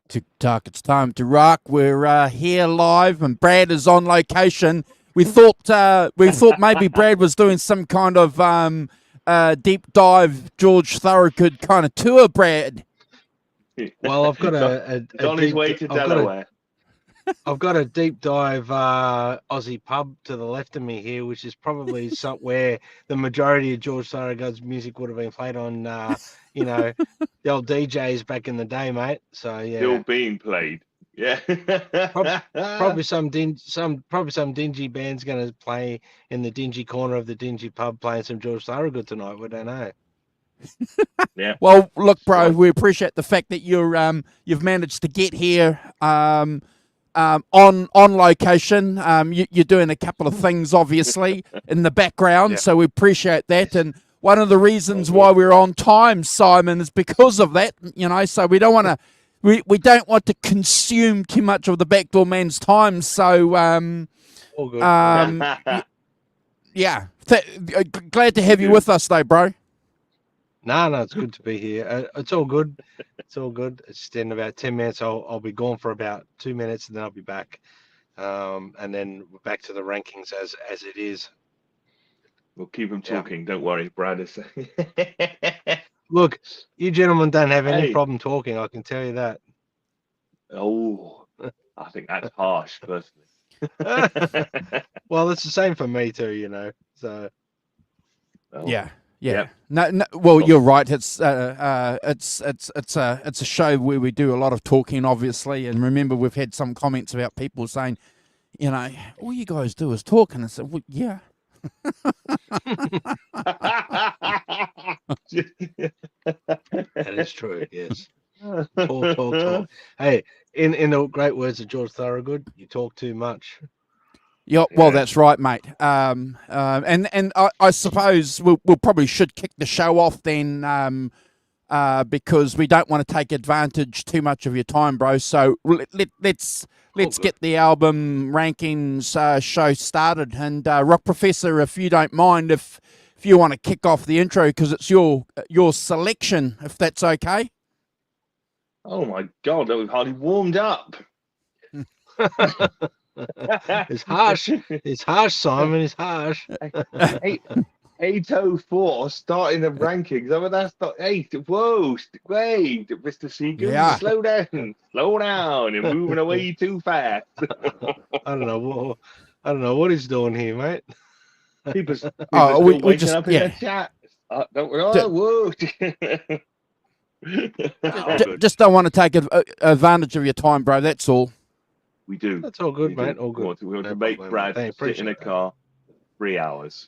TikTok, it's time to rock. We're here live, and Brad is on location. We thought maybe Brad was doing some kind of deep dive George Thorogood kind of tour. Brad. Well, I've got on his way to Delaware. I've got a deep dive Aussie pub to the left of me here, which is probably somewhere the majority of George Thorogood's music would have been played on, the old DJs back in the day, mate. So yeah, still being played. Yeah, probably some dingy band's going to play in the dingy corner of the dingy pub playing some George Thorogood tonight. We don't know. Yeah. Well, look, bro, we appreciate the fact that you've managed to get here. On location. You're doing a couple of things, obviously, in the background, so we appreciate that. And one of the reasons why we're on time, Simon, is because of that. So we don't want to we don't want to consume too much of the backdoor man's time. So all good. Yeah, glad to have you with us, though, bro. No, it's good to be here. It's all good. It's all good. It's in about 10 minutes. I'll be gone for about 2 minutes, and then I'll be back. And then we're back to the rankings as it is. We'll keep them talking. Don't worry, Brad is. Look, you gentlemen don't have any problem talking. I can tell you that. Oh, I think that's harsh, personally. Well, it's the same for me too. So. Yeah. Yeah. No. Well, you're right. It's a show where we do a lot of talking, obviously. And remember, we've had some comments about people saying, all you guys do is talk, and I said, well, yeah. That is true. Yes. Talk. Hey, in the great words of George Thorogood, you talk too much. Yeah, well, that's right, mate. And I suppose we'll probably should kick the show off then, because we don't want to take advantage too much of your time, bro. So let's get the album rankings show started. And Rock Professor, if you don't mind, if you want to kick off the intro, because it's your selection, if that's okay. Oh my God, that was hardly warmed up. It's harsh. It's harsh, Simon. It's harsh. 804 starting the rankings. I mean, that's not 8. Whoa, wait, Mr. Seagoon, slow down. You're moving away too fast. I don't know what he's doing here, mate. People's we just up in the chat. Don't whoa. Just don't want to take advantage of your time, bro. That's all. We do. That's all good, mate. All good. We want to make Brad sit in a car 3 hours.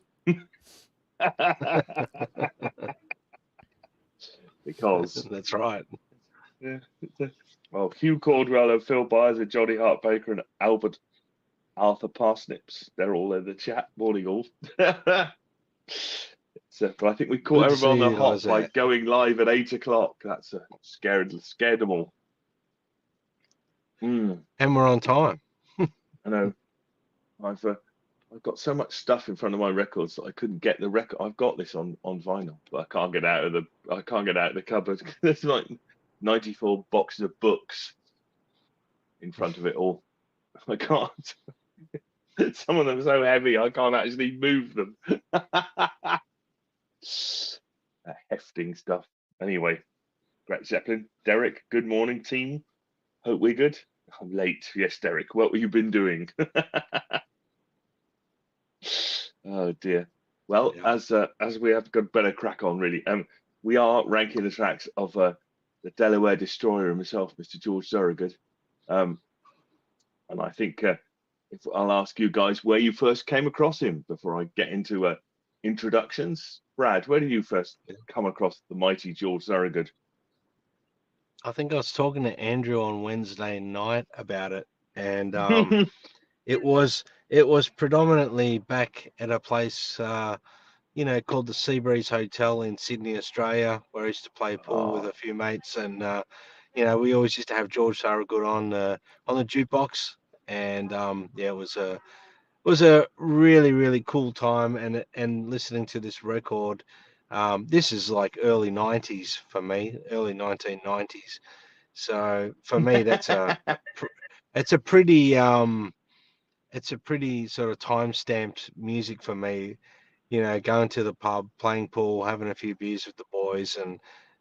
Because that's right. Well, Hugh Caldwell and Phil Byers and Johnny Hart Baker and Arthur Parsnips, they're all in the chat. Morning all. So, but I think we caught everyone on the hop by going live at 8 o'clock. That's scared them all. And we're on time. I know. I've got so much stuff in front of my records that I couldn't get the record. I've got this on vinyl, but I can't get out of the cupboard. There's like 94 boxes of books in front of it all. I can't. Some of them are so heavy I can't actually move them. Hefting stuff. Anyway, Brett Zeppelin, Derek. Good morning, team. Hope we're good. I'm late. Yes, Derek. What have you been doing? Oh dear. Well, as we have got better crack on, really. We are ranking the tracks of the Delaware Destroyer himself, Mr. George Thorogood. And I think if I'll ask you guys where you first came across him before I get into introductions. Brad, where did you first come across the mighty George Thorogood? I think I was talking to Andrew on Wednesday night about it, and it was predominantly back at a place called the Seabreeze Hotel in Sydney, Australia, where I used to play pool with a few mates, and we always used to have George Thorogood on the jukebox, and it was a really really cool time, and listening to this record. This is like early '90s for me, early 1990s. So for me, it's a pretty sort of time stamped music for me. Going to the pub, playing pool, having a few beers with the boys, and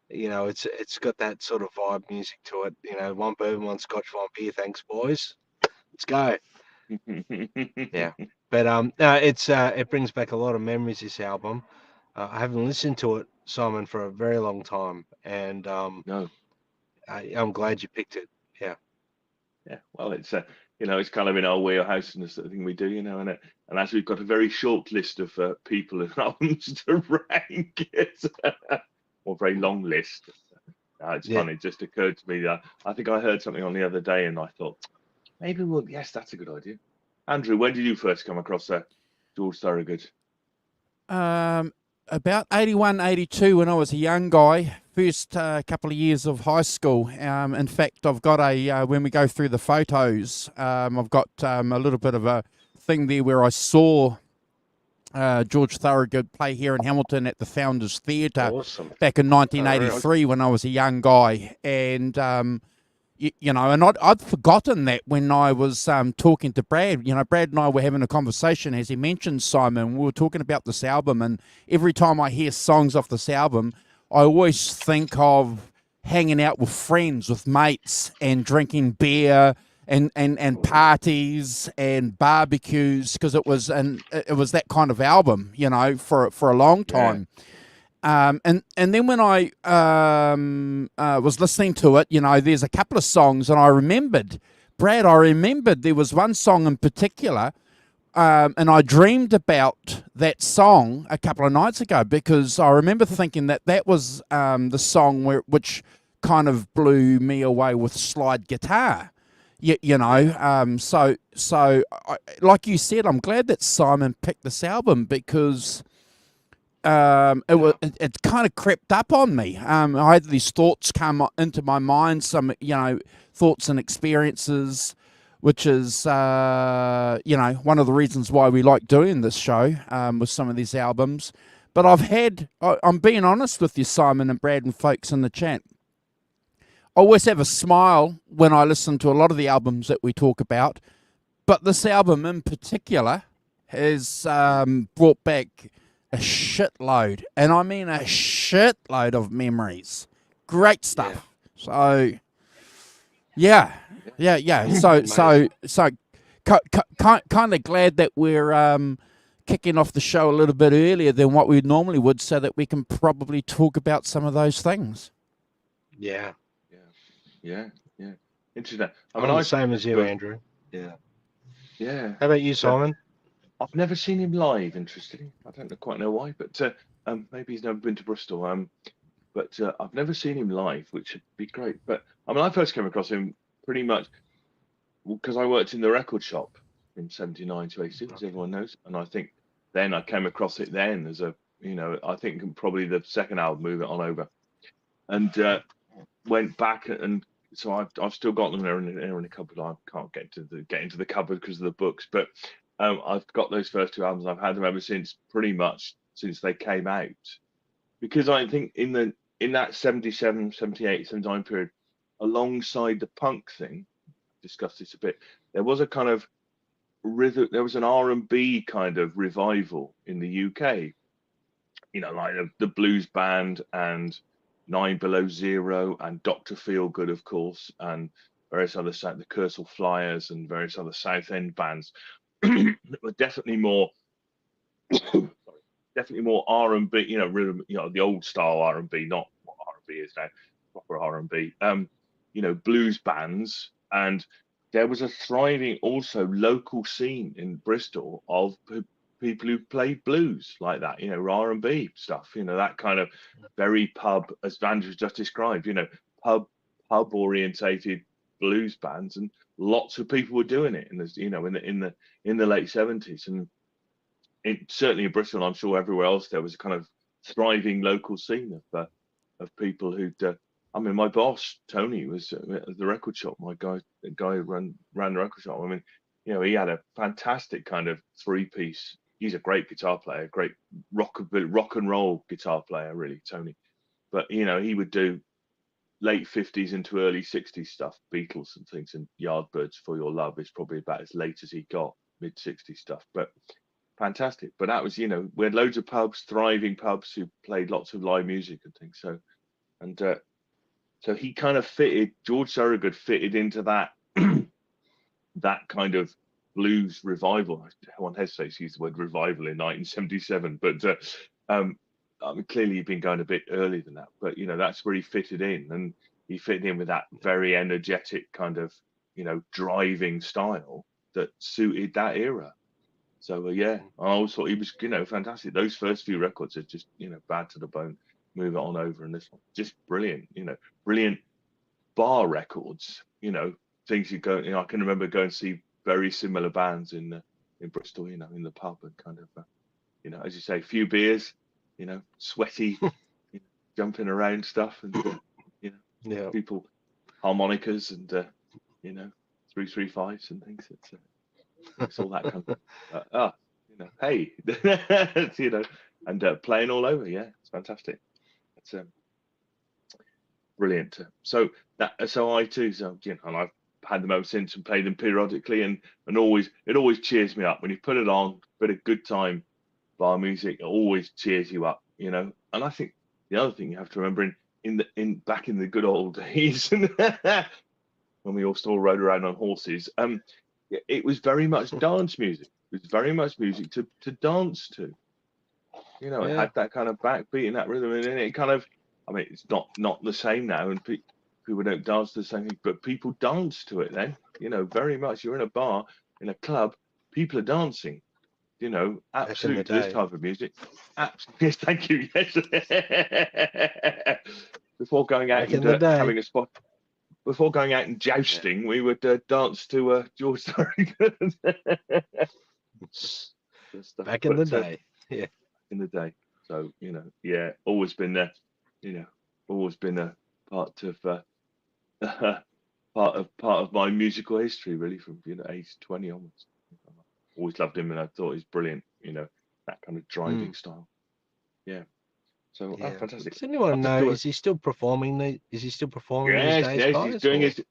it's got that sort of vibe music to it. One bourbon, one scotch, one beer. Thanks, boys. Let's go. Yeah, but no, it brings back a lot of memories. This album, I haven't listened to it, Simon, for a very long time, and No. I'm glad you picked it. Yeah. Yeah, well, it's it's kind of in our wheelhouse and the sort of thing we do, and as we've got a very short list of people and albums to rank it, or very long list. It's funny. It just occurred to me that I think I heard something on the other day, and I thought maybe yes, that's a good idea. Andrew, when did you first come across George Thorogood? About 81, 82 when I was a young guy, first couple of years of high school. In fact, I've got when we go through the photos, I've got a little bit of a thing there where I saw George Thorogood play here in Hamilton at the Founders Theatre back in 1983 when I was a young guy. And and I'd forgotten that when I was talking to Brad. Brad and I were having a conversation, as he mentioned, Simon. We were talking about this album, and every time I hear songs off this album, I always think of hanging out with friends, with mates, and drinking beer and parties and barbecues, because it was that kind of album, for a long time. Yeah. And then when I was listening to it, there's a couple of songs, and I remembered, Brad, there was one song in particular, and I dreamed about that song a couple of nights ago, because I remember thinking that was the song which kind of blew me away with slide guitar. So like you said, I'm glad that Simon picked this album, because it kind of crept up on me. I had these thoughts come into my mind, some thoughts and experiences, which is one of the reasons why we like doing this show with some of these albums. But I'm being honest with you, Simon and Brad and folks in the chat, I always have a smile when I listen to a lot of the albums that we talk about, but this album in particular has brought back a shitload, and I mean a shitload of memories. Great stuff. So, yeah. So, kind of glad that we're kicking off the show a little bit earlier than what we normally would, so that we can probably talk about some of those things. Yeah. Interesting. I'm the same as you, Andrew. Yeah. How about you, Simon? I've never seen him live, interestingly. I don't quite know why, but maybe he's never been to Bristol. But I've never seen him live, which would be great. But I first came across him pretty much because I worked in the record shop in 79 to 82, as everyone knows. And I think then I came across it then as I think probably the second album, Move It On Over. And went back, and so I've still got them there in a cupboard. I can't get into the cupboard because of the books, but I've got those first two albums. I've had them ever since, pretty much since they came out, because I think in that 77, 78, 79 period, alongside the punk thing, discussed this a bit, there was a kind of rhythm. There was an R&B kind of revival in the UK, like the blues band and 9 Below Zero and Dr. Feelgood, of course, and various other the Kersal Flyers and various other South End bands that were definitely more R&B, rhythm, the old style R&B, not what R&B is now, proper R&B, blues bands. And there was a thriving also local scene in Bristol of people who played blues like that, R&B stuff, that kind of very pub, as Andrew just described, pub orientated blues bands, and lots of people were doing it in the late 70s, and certainly in Bristol, I'm sure everywhere else there was a kind of thriving local scene of people who'd. I mean, my boss Tony was at the record shop. The guy ran the record shop. I mean, he had a fantastic kind of three-piece. He's a great guitar player, great rock and roll guitar player, really, Tony. But he would do late 50s into early 60s stuff, Beatles and things, and Yardbirds for Your Love is probably about as late as he got, mid 60s stuff. But fantastic. But that was, we had loads of pubs, thriving pubs who played lots of live music and things. So he kind of George Thorogood fitted into that that kind of blues revival. One hesitates to use the word revival in 1977, but I mean, clearly he'd been going a bit earlier than that. But that's where he fitted in, and he fitted in with that very energetic kind of driving style that suited that era. So I always thought he was fantastic. Those first few records are just Bad to the Bone, Move It On Over, and this one just brilliant. Brilliant bar records. Things you go. I can remember going to see very similar bands in Bristol. In the pub, and kind of as you say, a few beers. Sweaty, jumping around stuff, and people harmonicas and 335s and things. It's all that kind of hey, and playing all over. Yeah, it's fantastic. It's brilliant. So I too. And I've had them ever since and played them periodically, and it always cheers me up when you put it on. Bit of good time bar music, it always cheers you up. And I think the other thing you have to remember back in the good old days when we all still rode around on horses, it was very much dance music. It was very much music to dance to. It had that kind of backbeat and that rhythm, and it kind of, I mean, it's not the same now, and people don't dance to the same thing, but people dance to it then. Very much. You're in a bar, in a club, people are dancing. Absolutely this type of music. Yes, thank you. Yes. Before going out and having a spot. Before going out and jousting, we would dance to George Thorogood. Back in the day, yeah. In the day, so always been there. Always been a part of my musical history, really, from age 20 onwards. Always loved him, and I thought he's brilliant. That kind of driving style. Yeah. So fantastic. Does anyone know? Is he still performing? Is he still performing these days? Yes, guys, he's doing his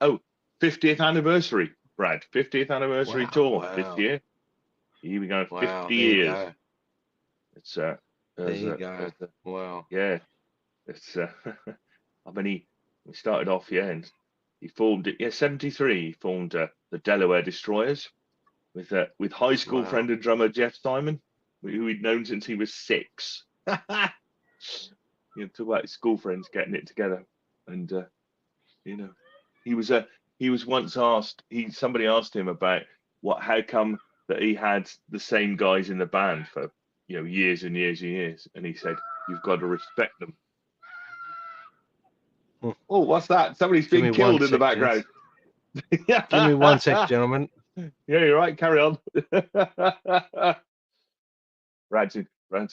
50th anniversary, Brad. 50th anniversary tour this year. Here we go. 50 years. Go. It's there you go. Wow. Yeah. It's I mean, he started off and he formed it. 73. He formed the Delaware Destroyers with high school friend and drummer Jeff Simon, who he'd known since he was 6. Talk about his school friends getting it together, and he was once asked. Somebody asked him about how come that he had the same guys in the band for years and years and years, and he said, "You've got to respect them." Oh, what's that? Somebody's being killed in the background. Give me 1 sec, gentlemen. Yeah, you're right. Carry on. Rankin,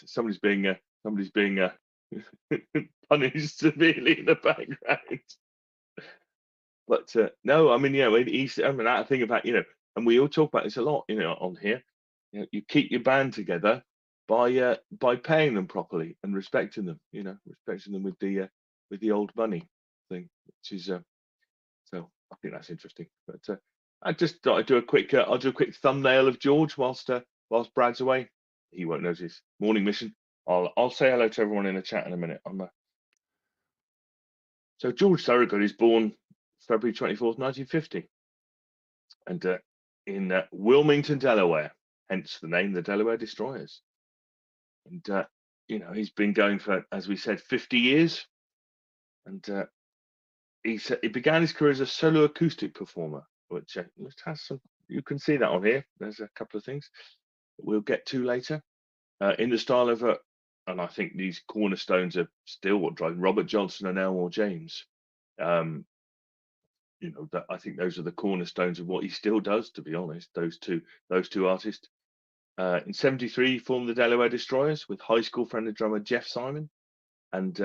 somebody's being punished severely in the background. But no, I mean, that thing about and we all talk about this a lot, on here. You keep your band together by paying them properly and respecting them. Respecting them with the old money thing, which is so I think that's interesting. But I just thought I'd do a quick thumbnail of George whilst Brad's away. He won't notice. Morning mission. I'll say hello to everyone in the chat in a minute. So George Thorogood is born February 24th, 1950, and in Wilmington, Delaware. Hence the name, the Delaware Destroyers. And he's been going for, as we said, 50 years. And he began his career as a solo acoustic performer, which has some. You can see that on here. There's a couple of things that we'll get to later. In the style of and I think these cornerstones are still what drive Robert Johnson and Elmore James. you know, that I think those are the cornerstones of what he still does, to be honest. Those two artists. In '73, he formed the Delaware Destroyers with high school friend and drummer Jeff Simon, and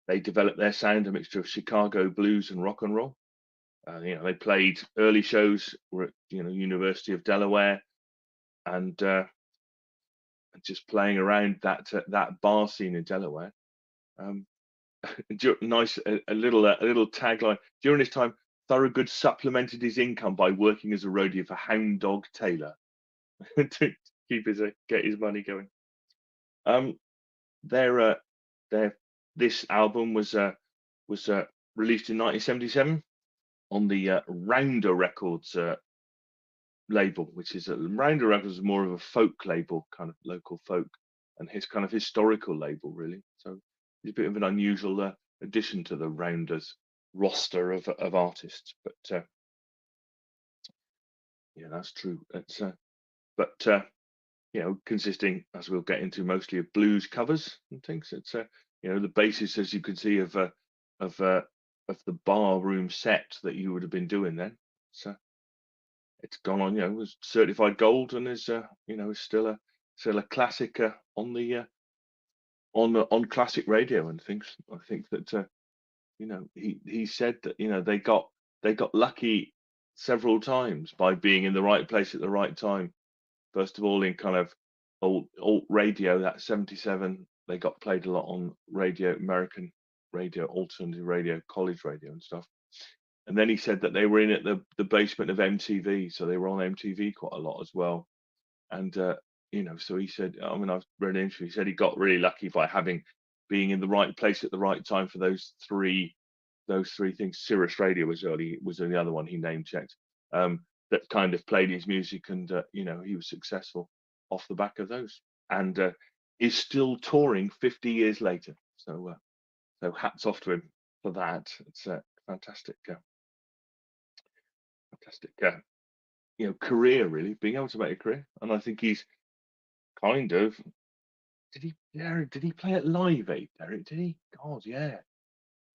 they developed their sound, a mixture of Chicago blues and rock and roll. You know, they played early shows were at, you know, University of Delaware, and just playing around that bar scene in Delaware. Nice, a little tagline. During this time, Thorogood supplemented his income by working as a roadie for Hound Dog Taylor to get his money going. This album was released in 1977 on the Rounder Records label, which is Rounder Records is more of a folk label, kind of local folk, and his kind of historical label, really. So it's a bit of an unusual addition to the Rounders roster of artists, but yeah, that's true. It's you know, consisting, as we'll get into, mostly of blues covers and things. It's you know, the basis, as you can see, of the bar room set that you would have been doing then. So it's gone on, you know, was certified gold, and is you know, is still a classic on classic radio and things. I think that you know, he said that, you know, they got lucky several times by being in the right place at the right time. First of all, in kind of alt radio, that '77, they got played a lot on radio, American radio, alternative radio, college radio and stuff. And then he said that they were in at the basement of MTV, so they were on MTV quite a lot as well. And you know, so he said, I mean, I've read an interview, he said he got really lucky by being in the right place at the right time for those three things. Sirius Radio was the other one he name checked. That kind of played his music, and you know, he was successful off the back of those, and is still touring 50 years later. So hats off to him for that. It's fantastic, you know, career, really, being able to make a career. And I think he's kind of, did he play at Live Aid, Derek? Did he? God, yeah.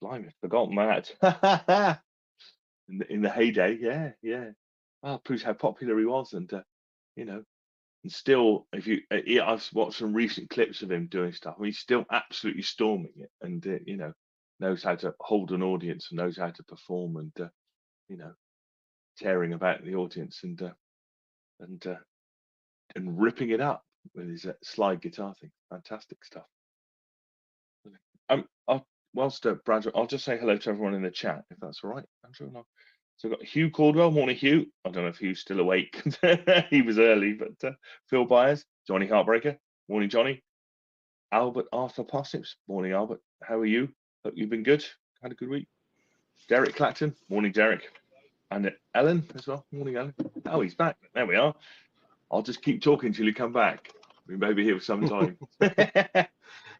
Blimey, I've forgotten that. in the heyday, yeah. Well, proves how popular he was, and you know, and still, if you, I've watched some recent clips of him doing stuff. I mean, he's still absolutely storming it, and you know, knows how to hold an audience, and knows how to perform, and you know, tearing about the audience, and ripping it up with his slide guitar thing. Fantastic stuff. Whilst Brad, I'll just say hello to everyone in the chat, if that's all right, Andrew. So we've got Hugh Caldwell. Morning, Hugh. I don't know if Hugh's still awake. He was early, but Phil Byers, Johnny Heartbreaker. Morning, Johnny. Albert Arthur Parsnips. Morning, Albert. How are you? Hope you've been good. Had a good week. Derek Clacton. Morning, Derek. And Ellen as well. Morning, Ellen. Oh, he's back. There we are. I'll just keep talking till you come back. We may be here for some time.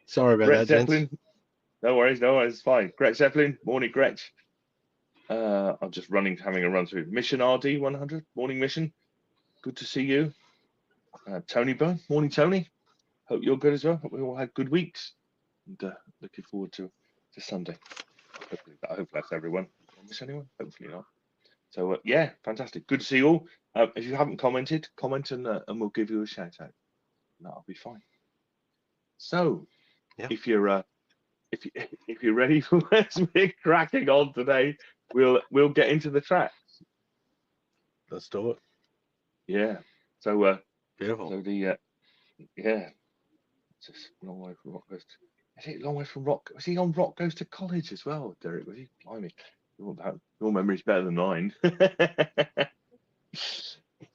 Sorry about Gretch that, Zeppelin. gents. No worries, it's fine. Gretch Zeppelin. Morning, Gretch. I'm just having a run through. Mission RD 100. Morning, Mission. Good to see you. Tony Byrne. Morning, Tony. Hope you're good as well. Hope we all had good weeks. And looking forward to Sunday. Hopefully that's everyone. Did I miss anyone? Hopefully not. So yeah, fantastic. Good to see you all. If you haven't commented, comment, and we'll give you a shout out. That'll be fine. So, yeah. If you're ready for what's we're cracking on today, we'll get into the tracks. Let's do it. Yeah. So beautiful. So the yeah. It's just a long way from Rock Goes to, is it long way from Rock? Was he on Rock Goes to College as well, Derek? Was he? Blimey. Your memory's better than mine.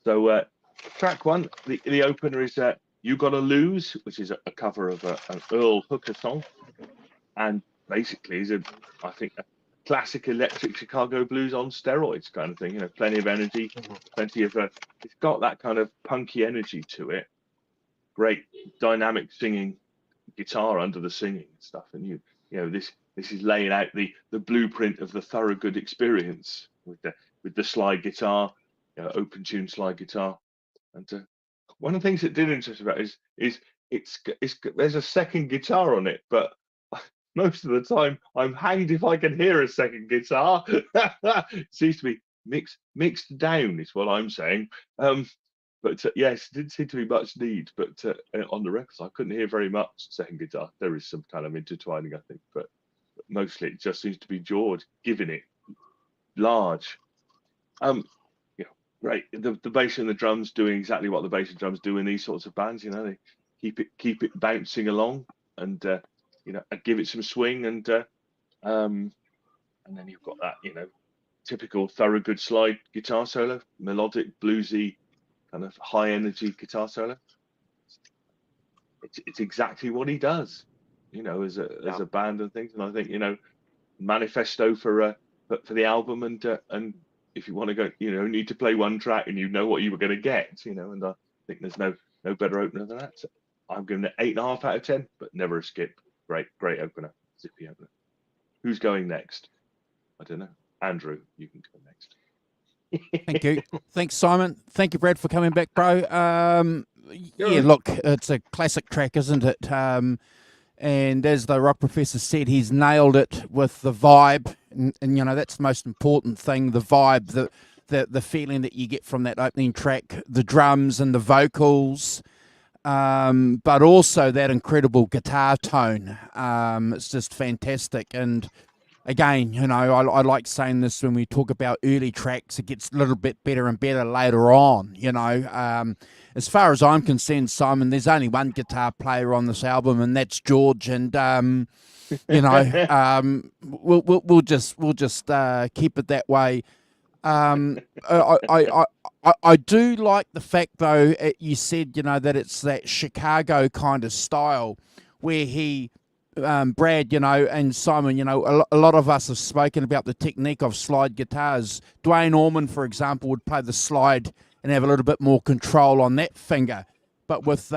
So track one, the opener is You Gotta Lose, which is a cover of an Earl Hooker song, and basically is I think a classic electric Chicago blues on steroids kind of thing. You know, plenty of energy, plenty of it's got that kind of punky energy to it. Great dynamic singing, guitar under the singing and stuff, and you know this is laying out the blueprint of the Thorogood experience with the slide guitar, you know, open tune slide guitar. And one of the things that did interest me about is there's a second guitar on it, but most of the time I'm hanged if I can hear a second guitar. Seems to be mixed down is what I'm saying. But yes, didn't seem to be much need. But on the records, I couldn't hear very much second guitar. There is some kind of intertwining, I think, but mostly it just seems to be George giving it large. Yeah, great. The bass and the drums doing exactly what the bass and drums do in these sorts of bands. You know, they keep it bouncing along, and and give it some swing, and then you've got that typical Thorogood slide guitar solo, melodic, bluesy, kind of high energy guitar solo. It's exactly what he does, as a band and things. And I think manifesto for the album, and if you want to go, need to play one track and you know what you were going to get, and I think there's no better opener than that. So I'm giving it 8.5 out of 10, but never a skip. Great opener, zippy opener. Who's going next? I don't know. Andrew, you can go next. Thank you. Thanks, Simon. Thank you, Brad, for coming back, bro. Yeah, look, it's a classic track, isn't it? And as the rock professor said, he's nailed it with the vibe, and that's the most important thing: the vibe, the feeling that you get from that opening track, the drums and the vocals, but also that incredible guitar tone. It's just fantastic. And again, I like saying this when we talk about early tracks. It gets a little bit better and better later on. As far as I'm concerned, Simon, there's only one guitar player on this album, and that's George. And we'll just keep it that way. I do like the fact, though, you said that it's that Chicago kind of style where he. Brad, and Simon, a lot of us have spoken about the technique of slide guitars. Dwayne Allman, for example, would play the slide and have a little bit more control on that finger. But with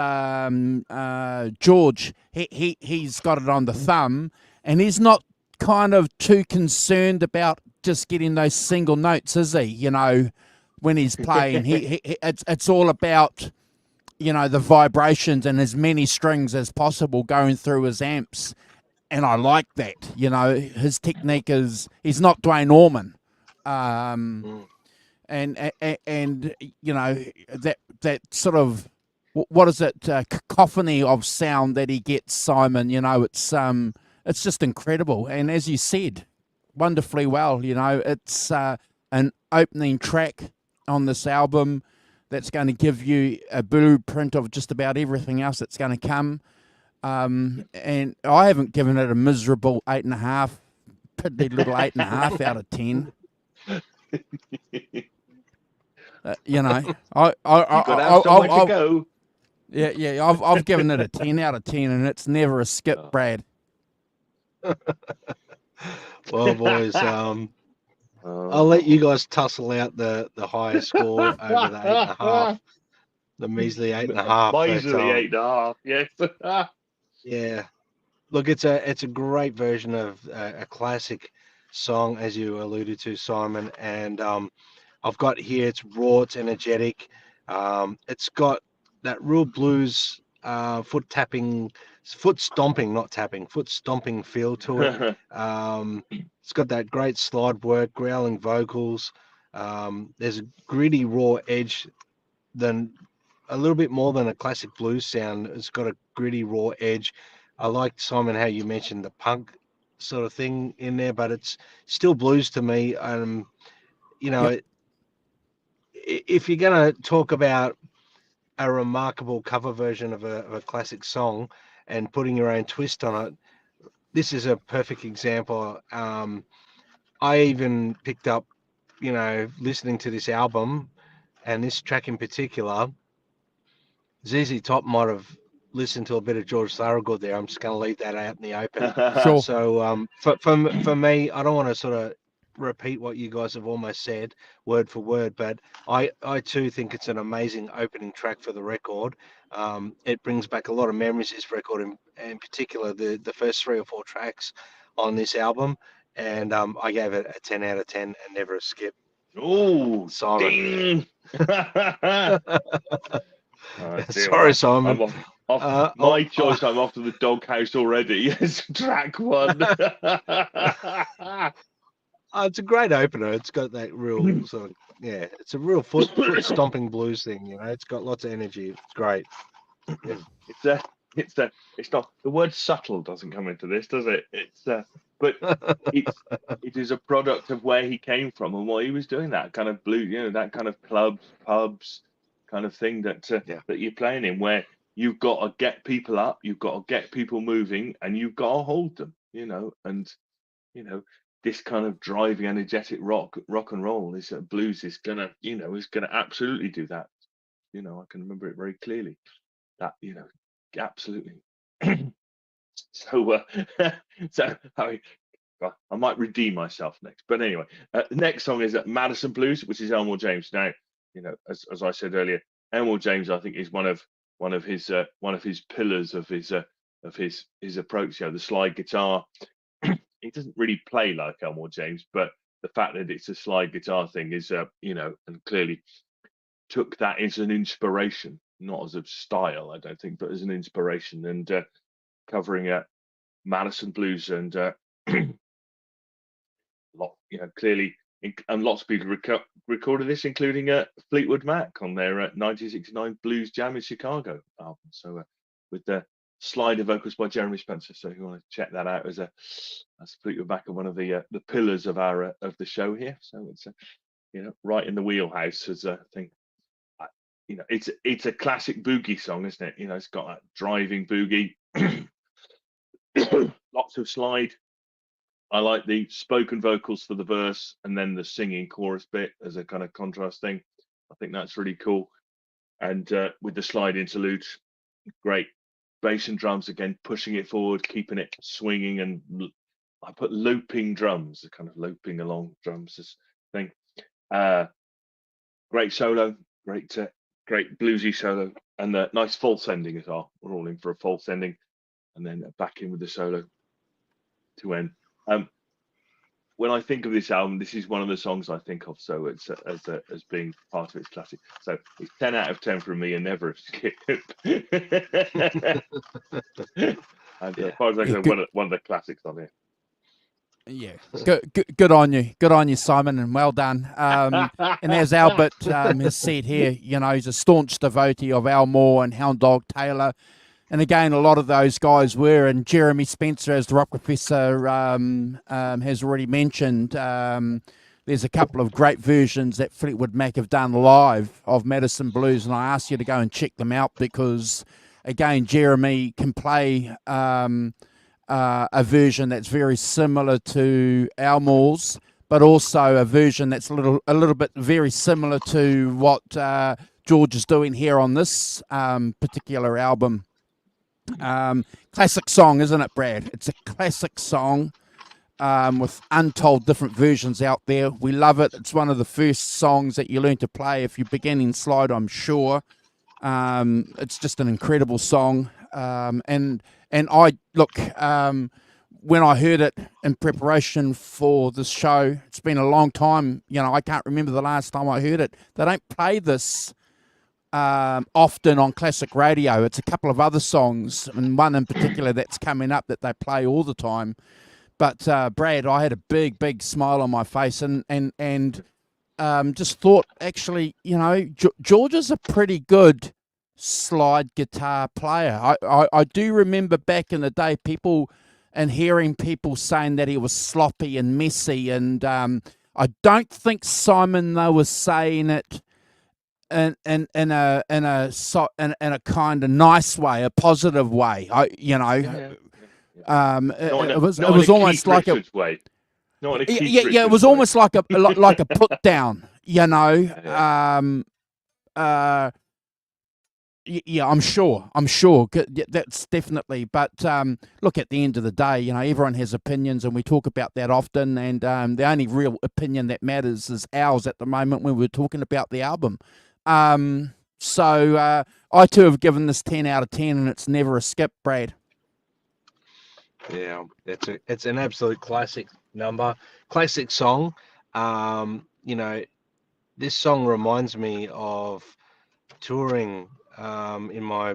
George, he's got it on the thumb, and he's not kind of too concerned about just getting those single notes, is he? When he's playing, it's all about the vibrations and as many strings as possible going through his amps. And I like that. His technique he's not Dwayne Allman. And that sort of, what is it, cacophony of sound that he gets, Simon, it's just incredible. And as you said, wonderfully well, it's an opening track on this album that's going to give you a blueprint of just about everything else that's going to come. And I haven't given it a miserable 8.5, piddly little 8.5 out of 10. You've got to have somewhere to go. Yeah, I've given it a 10 out of 10, and it's never a skip, Brad. Well, boys, I'll let you guys tussle out the highest score over the 8.5, the measly 8.5. Measly 8.5, yes. Yeah, look, it's a great version of a classic song, as you alluded to, Simon. And I've got here, it's raw, it's energetic. It's got that real blues foot stomping feel to it. It's got that great slide work, growling vocals. There's a gritty raw edge, than a little bit more than a classic blues sound. It's got a gritty raw edge. I like, Simon, how you mentioned the punk sort of thing in there, but it's still blues to me. Yep. If you're going to talk about a remarkable cover version of a classic song and putting your own twist on it, this is a perfect example. I even picked up, listening to this album and this track in particular, ZZ Top might have listened to a bit of George Thorogood there. I'm just going to leave that out in the open. Sure. So for me, I don't want to sort of repeat what you guys have almost said word for word, but I too think it's an amazing opening track for the record. It brings back a lot of memories, this record, in particular the first 3 or 4 tracks on this album, and I gave it a 10 out of 10 and never a skip. Oh, Simon. ding. Sorry, Simon. My choice, I'm off to the doghouse already. It's track 1. It's a great opener. It's got that real sort of, it's a real foot stomping blues thing. It's got lots of energy. It's great. It's not, the word subtle doesn't come into this, does it? But it is a product of where he came from and what he was doing. That kind of blue, that kind of clubs, pubs, kind of thing that you're playing in, where you've got to get people up, you've got to get people moving, and you've got to hold them, and this kind of driving, energetic rock and roll is blues is gonna absolutely do that. I can remember it very clearly. That absolutely. So I might redeem myself next, but anyway, the next song is Madison Blues, which is Elmore James. Now, as I said earlier, Elmore James, I think, is one of his pillars of his approach. The slide guitar. He doesn't really play like Elmore James, but the fact that it's a slide guitar thing is, and clearly took that as an inspiration, not as a style, I don't think, but as an inspiration, and covering Madison Blues and clearly, and lots of people recorded this, including Fleetwood Mac on their 1969 Blues Jam in Chicago album. So with the slider vocals by Jeremy Spencer. So if you want to check that out, as Fleetwood Mac are one of the pillars of our of the show here. So it's right in the wheelhouse as a thing. It's a classic boogie song, isn't it? It's got that driving boogie, lots of slide. I like the spoken vocals for the verse and then the singing chorus bit as a kind of contrast thing. I think that's really cool. And with the slide interludes, great bass and drums again, pushing it forward, keeping it swinging, and I put looping drums, the kind of looping along drums thing. Great solo, great bluesy solo, and a nice false ending as well. We're all in for a false ending, and then back in with the solo to end. When I think of this album, this is one of the songs I think of. So it's as being part of its classic. So it's 10 out of 10 from me, and never a skip. And as far as I can, one of the classics on here. Yeah, good on you, Simon, and well done. And as Albert has said here, he's a staunch devotee of Al Moore and Hound Dog Taylor. And again, a lot of those guys were, and Jeremy Spencer, as the rock professor has already mentioned, there's a couple of great versions that Fleetwood Mac have done live of Madison Blues, and I ask you to go and check them out because, again, Jeremy can play a version that's very similar to Al Moore's, but also a version that's a little bit very similar to what George is doing here on this particular album. Classic song, isn't it, Brad? It's a classic song with untold different versions out there. We love it. It's one of the first songs that you learn to play if you're beginning slide, I'm sure. It's just an incredible song. And I look, when I heard it in preparation for this show, it's been a long time. I can't remember the last time I heard it. They don't play this often on classic radio. It's a couple of other songs, and one in particular that's coming up that they play all the time. But Brad, I had a big smile on my face, and just thought, actually, George is a pretty good slide guitar player. I do remember back in the day hearing people saying that he was sloppy and messy, and I don't think Simon though was saying it in a kind of nice way, a positive way. It was almost like a way. It was almost like a put down. I'm sure. That's definitely. But look, at the end of the day, everyone has opinions, and we talk about that often. And the only real opinion that matters is ours at the moment when we're talking about the album. So I too have given this 10 out of 10, and it's never a skip, Brad. Yeah, it's an absolute classic number, classic song. This song reminds me of touring in my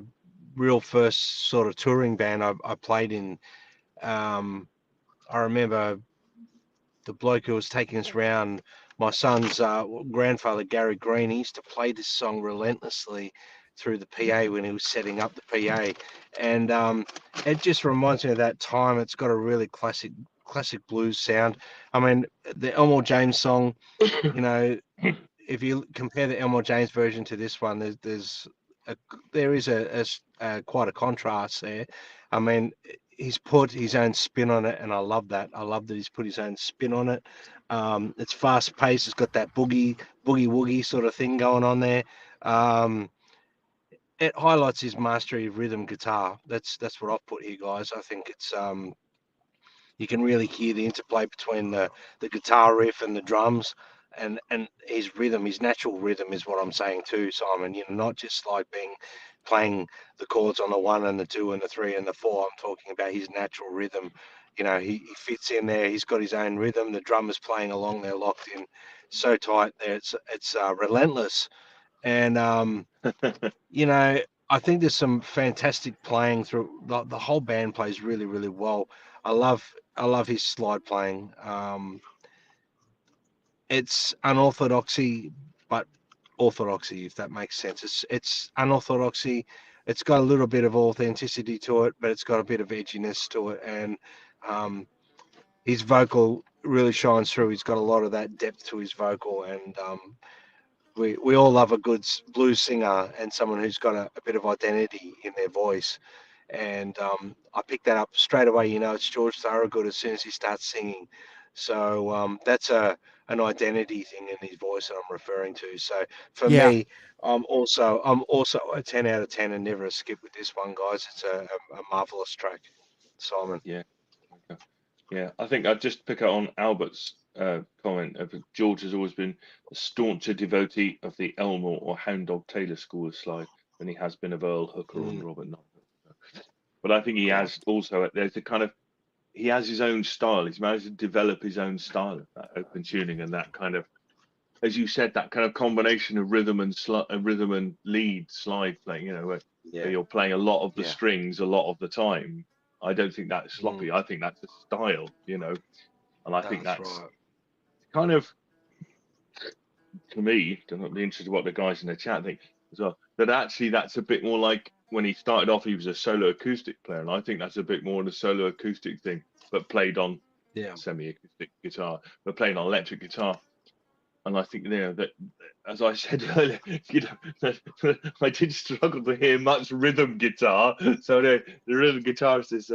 real first sort of touring band I played in. I remember the bloke who was taking us around, my son's grandfather, Gary Green. He used to play this song relentlessly through the PA when he was setting up the PA. And it just reminds me of that time. It's got a really classic blues sound. I mean, the Elmore James song, you know, if you compare the Elmore James version to this one, there is quite a contrast there. I mean, he's put his own spin on it, and I love that. I love that he's put his own spin on it. It's fast paced. It's got that boogie woogie sort of thing going on there. It highlights his mastery of rhythm guitar. That's what I've put here, guys. I think it's you can really hear the interplay between the guitar riff and the drums, and his rhythm, his natural rhythm is what I'm saying too, Simon. You know, not just like playing the chords on the 1 and the 2 and the 3 and the 4. I'm talking about his natural rhythm. You know, he fits in there. He's got his own rhythm. The drummer's playing along. They're locked in so tight there. It's relentless. And you know, I think there's some fantastic playing through the whole band plays really, really well. I love his slide playing. It's unorthodoxy, but orthodoxy, if that makes sense. It's unorthodoxy. It's got a little bit of authenticity to it, but it's got a bit of edginess to it, and his vocal really shines through. He's got a lot of that depth to his vocal, and we all love a good blues singer and someone who's got a bit of identity in their voice. And I picked that up straight away. You know, it's George Thorogood as soon as he starts singing. So that's an identity thing in his voice that I'm referring to. So for Yeah. me, I'm also a 10 out of 10 and never a skip with this one, guys. It's a marvelous track, Simon. Yeah. Okay. Yeah, I think I'd just pick up on Albert's comment of George has always been a stauncher devotee of the Elmore or Hound Dog Taylor school of slide than he has been of Earl Hooker and Robert Knox. But I think he has also, there's a kind of, he has his own style. He's managed to develop his own style of that open tuning and that kind of, as you said, that kind of combination of rhythm and lead slide playing, you know, where you're playing a lot of the strings a lot of the time. I don't think that's sloppy. I think that's a style, you know, and I think that's right. kind of, to me, I'm interested in what the guys in the chat think as well, that actually that's a bit more like when he started off, he was a solo acoustic player, and I think that's a bit more of a solo acoustic thing, but played on semi-acoustic guitar, but playing on electric guitar. And I think, you know, that, as I said earlier, you know, I did struggle to hear much rhythm guitar. So the rhythm guitarist is,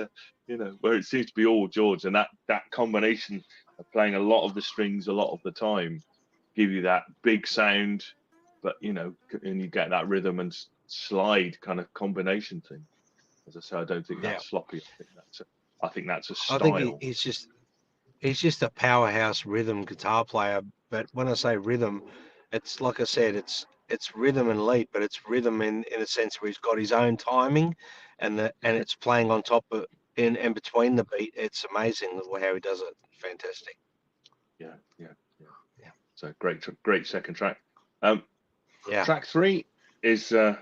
you know, where it seems to be all George, and that combination of playing a lot of the strings a lot of the time give you that big sound, but you know, and you get that rhythm and slide kind of combination thing. As I say, I don't think that's sloppy. I think that's a style. I think he's just a powerhouse rhythm guitar player. But when I say rhythm, it's like I said, it's rhythm and lead, but it's rhythm in a sense where he's got his own timing, and it's playing on top of in and between the beat. It's amazing how he does it. Fantastic. Yeah. So great second track. Yeah. Track 3 is to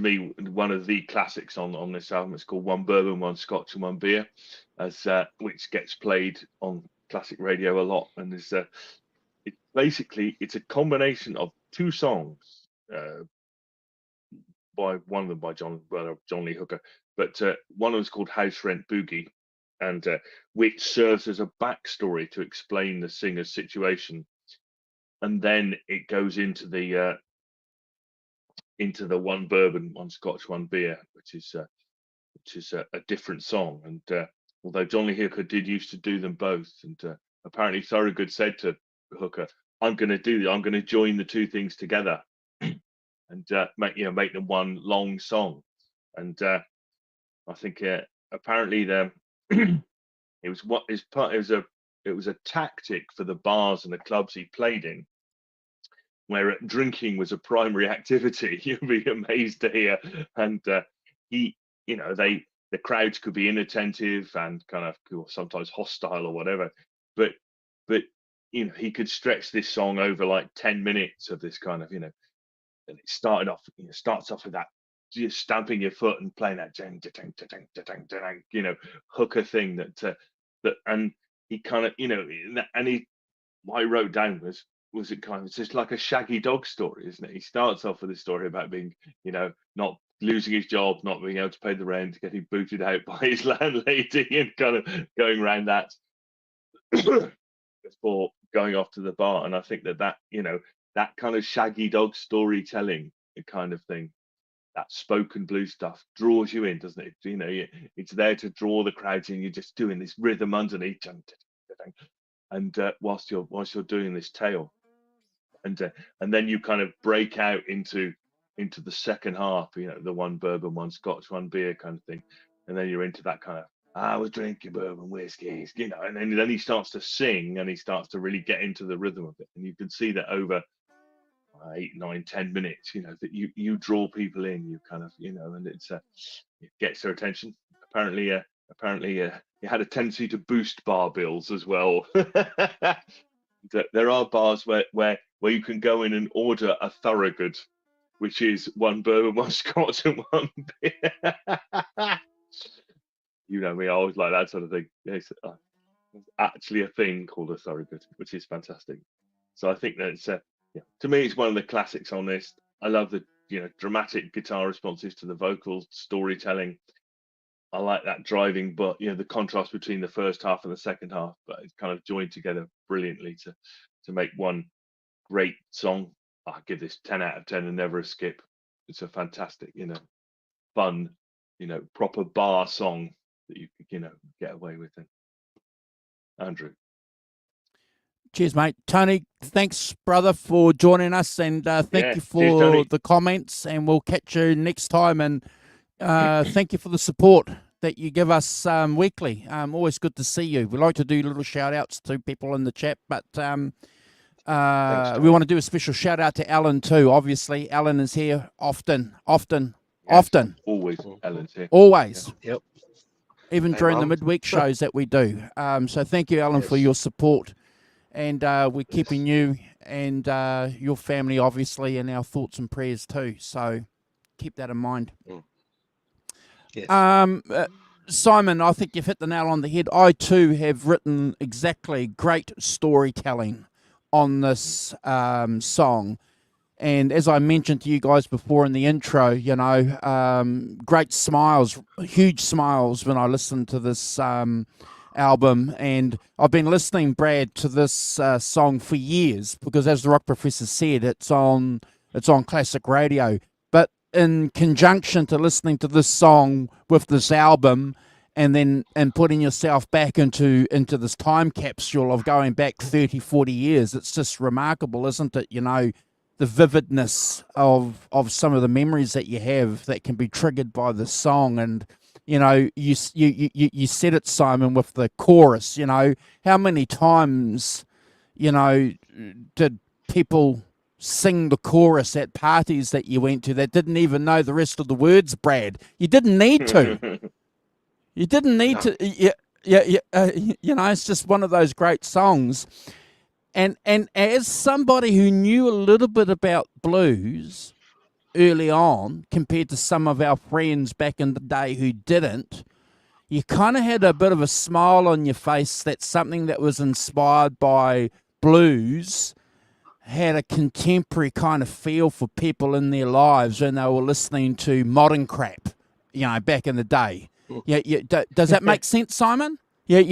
me one of the classics on this album. It's called One Bourbon, One Scotch, and One Beer, which gets played on classic radio a lot, and it's a combination of two songs one of them by John Lee Hooker, but one of them is called House Rent Boogie, and which serves as a backstory to explain the singer's situation, and then it goes into the One Bourbon, One Scotch, One Beer, which is a different song. And although John Lee Hooker did used to do them both, and apparently Thorogood said to Hooker, I'm going to join the two things together and make them one long song. And I think apparently it was a tactic for the bars and the clubs he played in, where drinking was a primary activity. You'll be amazed to hear. And the crowds could be inattentive and kind of sometimes hostile or whatever, but he could stretch this song over like 10 minutes of this kind of, and it starts off with that just stamping your foot and playing that hooker thing and he kind of, and what I wrote down was it kind of, it's just like a Shaggy Dog story, isn't it? He starts off with a story about being, not losing his job, not being able to pay the rent, getting booted out by his landlady, and kind of going around that before going off to the bar. And I think that kind of Shaggy Dog storytelling kind of thing, that spoken blues stuff draws you in, doesn't it? It's there to draw the crowds in. You're just doing this rhythm underneath, and whilst you're doing this tale, and then you kind of break out into the second half, the one bourbon, one scotch, one beer kind of thing, and then you're into that kind of, I was drinking bourbon whiskeys, and then he starts to sing and he starts to really get into the rhythm of it, and you can see that over 8, 9, 10 minutes, that you draw people in, you kind of, and it gets their attention. Apparently, it had a tendency to boost bar bills as well. There are bars where you can go in and order a Thorogood, which is one bourbon, one scotch, and one beer. You know me, I always like that sort of thing. There's actually a thing called a Thorogood, which is fantastic. So I think that it's to me, it's one of the classics on this. I love the dramatic guitar responses to the vocals, storytelling. I like that driving, but the contrast between the first half and the second half, but it's kind of joined together brilliantly to make one great song. I give this 10 out of 10 and never a skip. It's a fantastic, fun, proper bar song that you could, get away with it. Andrew. Cheers, mate. Tony, thanks, brother, for joining us, and thank you for the comments, and we'll catch you next time, and thank you for the support that you give us weekly. Always good to see you. We like to do little shout-outs to people in the chat, but thanks, we want to do a special shout-out to Alan too. Obviously, Alan is here often. Always, Alan's here. Always. Yep. Even during the midweek shows that we do. So thank you, Alan, for your support. And we're keeping you and your family, obviously, in our thoughts and prayers too. So keep that in mind. Yes. Simon, I think you've hit the nail on the head. I too have written exactly great storytelling on this song. And as I mentioned to you guys before in the intro, great smiles, huge smiles when I listened to this album. And I've been listening, Brad, to this song for years because, as the Rock Professor said, it's on classic radio. But in conjunction to listening to this song with this album, and putting yourself back into this time capsule of going back 30, 40 years, it's just remarkable, isn't it? The vividness of some of the memories that you have that can be triggered by the song. And you said it, Simon, with the chorus. How many times did people sing the chorus at parties that you went to that didn't even know the rest of the words, Brad? You didn't need to. You didn't need to. It's just one of those great songs. And as somebody who knew a little bit about blues early on, compared to some of our friends back in the day who didn't, you kind of had a bit of a smile on your face that something that was inspired by blues had a contemporary kind of feel for people in their lives when they were listening to modern crap, back in the day. Does that make sense, Simon? You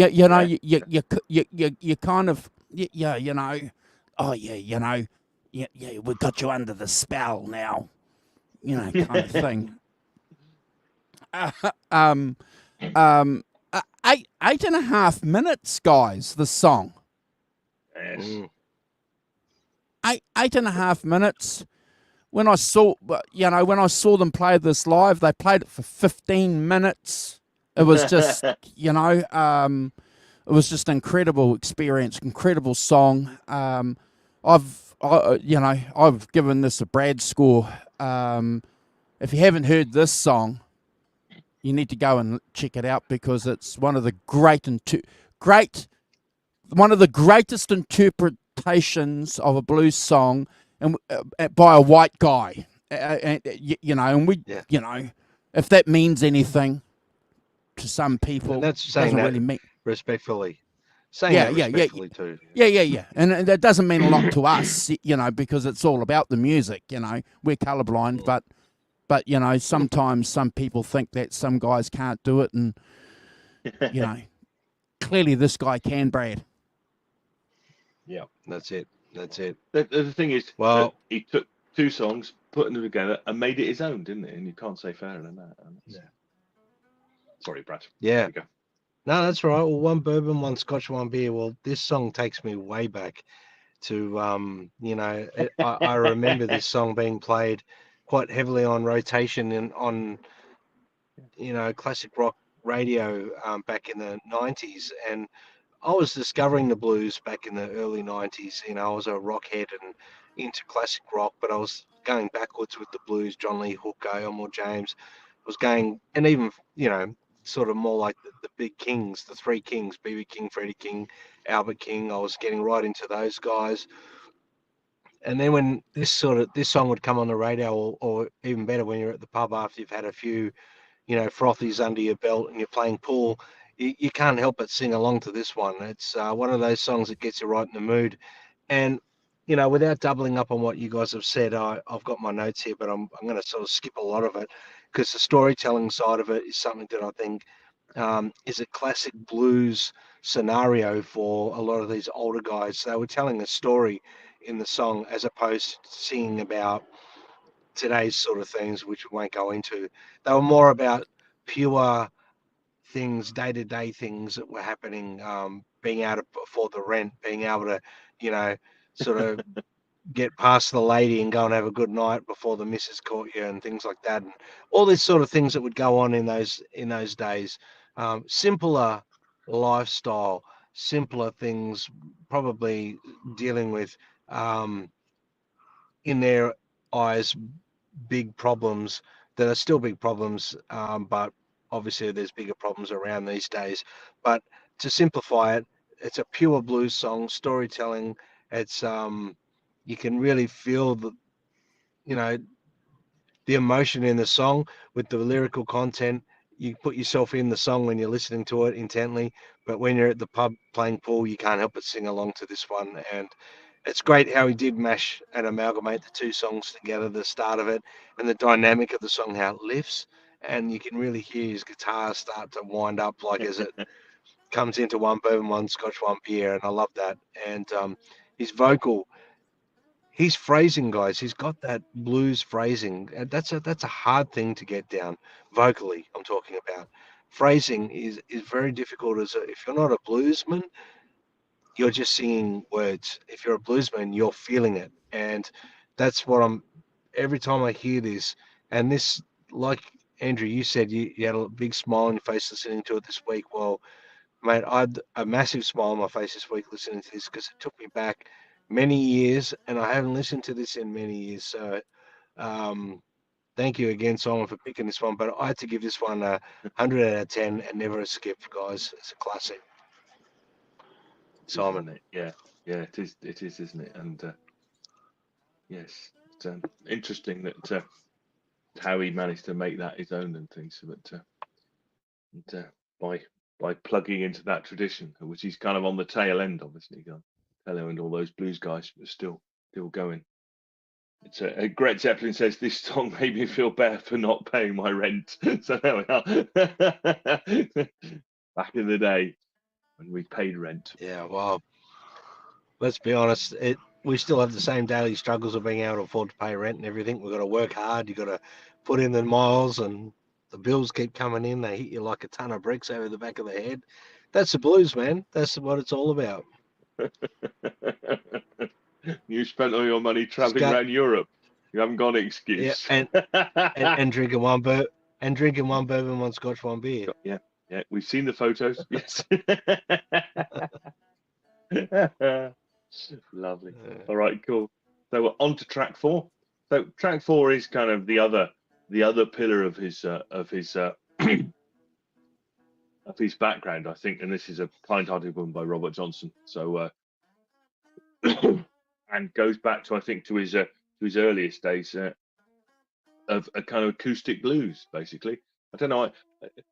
kind of... we got you under the spell now, kind of thing. 8.5 minutes, guys, the song. Yes. 8.5 minutes. When I saw them play this live, they played it for 15 minutes. It was just, it was just an incredible experience, incredible song. I've given this a Brad score. If you haven't heard this song, you need to go and check it out because it's one of the greatest interpretations of a blues song, and by a white guy. you know, and we, Yeah. you know, if that means anything to some people, And that's it saying doesn't that really mean. respectfully. Saying Yeah, that yeah, yeah, respectfully too. yeah, and that doesn't mean a lot to us, you know, because it's all about the music. You know, we're colorblind, but you know, sometimes some people think that some guys can't do it, and you know, clearly this guy can, Brad. Yeah, that's it. That's it. The thing is, Well, he took two songs, put them together, and made it his own, didn't he? And you can't say fairer than that. Yeah. Sorry, Brad. Yeah. There you go. No, that's right. Well, one bourbon, one scotch, one beer. Well, this song takes me way back to, you know, I remember this song being played quite heavily on rotation and on, you know, classic rock radio back in the 90s. And I was discovering the blues back in the early 90s. You know, I was a rock head and into classic rock, but I was going backwards with the blues, John Lee Hooker, Elmore James. I was going, and even, you know, sort of more like the big kings, the three kings, B.B. King, Freddie King, Albert King. I was getting right into those guys. And then when this song would come on the radio, or even better, when you're at the pub after you've had a few, you know, frothies under your belt and you're playing pool, you can't help but sing along to this one. It's one of those songs that gets you right in the mood. And, you know, without doubling up on what you guys have said, I've got my notes here, but I'm going to sort of skip a lot of it because the storytelling side of it is something that I think is a classic blues scenario for a lot of these older guys. They were telling a story in the song as opposed to singing about today's sort of things, which we won't go into. They were more about pure things, day-to-day things that were happening, being able to afford the rent, being able to, you know, sort of get past the lady and go and have a good night before the missus caught you and things like that, and all these sort of things that would go on in those days. Simpler lifestyle, simpler things, probably dealing with, in their eyes, big problems that are still big problems, but obviously there's bigger problems around these days. But to simplify it, it's a pure blues song, storytelling. It's you can really feel the, you know, the emotion in the song with the lyrical content. You put yourself in the song when you're listening to it intently, but when you're at the pub playing pool, you can't help but sing along to this one. And it's great how he did mash and amalgamate the two songs together, the start of it and the dynamic of the song, how it lifts. And you can really hear his guitar start to wind up like as it comes into one bourbon, one scotch, one beer. And I love that. And his vocal, his phrasing, guys, he's got that blues phrasing. And that's a hard thing to get down vocally. I'm talking about phrasing is very difficult. If you're not a bluesman, you're just singing words. If you're a bluesman, you're feeling it. And that's what I'm, every time I hear this, and this, like Andrew, you said, you had a big smile on your face listening to it this week. Well, mate, I had a massive smile on my face this week listening to this because it took me back many years, and I haven't listened to this in many years. So, thank you again, Simon, for picking this one. But I had to give this one a 100 out of 10 and never a skip, guys. It's a classic. Simon. Isn't it? Yeah, yeah, it is. It is, isn't it? And yes, it's interesting that how he managed to make that his own and things. But by plugging into that tradition, which he's kind of on the tail end, obviously, gone tail end all those blues guys, but still going. It's Greg Zeppelin says this song made me feel better for not paying my rent. So there we are. Back in the day when we paid rent. Yeah, well, let's be honest, we still have the same daily struggles of being able to afford to pay rent and everything. We've got to work hard. You've got to put in the miles, and the bills keep coming in. They hit you like a ton of bricks over the back of the head. That's the blues, man. That's what it's all about. You spent all your money traveling around Europe. You haven't got an excuse. Yeah, and drinking one bourbon, one scotch, one beer. Yeah, we've seen the photos. Yes. Lovely. All right, cool. So we're on to track 4. So track 4 is kind of the other pillar of his of his background, I think, and this is a kind-hearted woman by Robert Johnson. So and goes back to, I think, to his earliest days. of a kind of acoustic blues, basically. I don't know.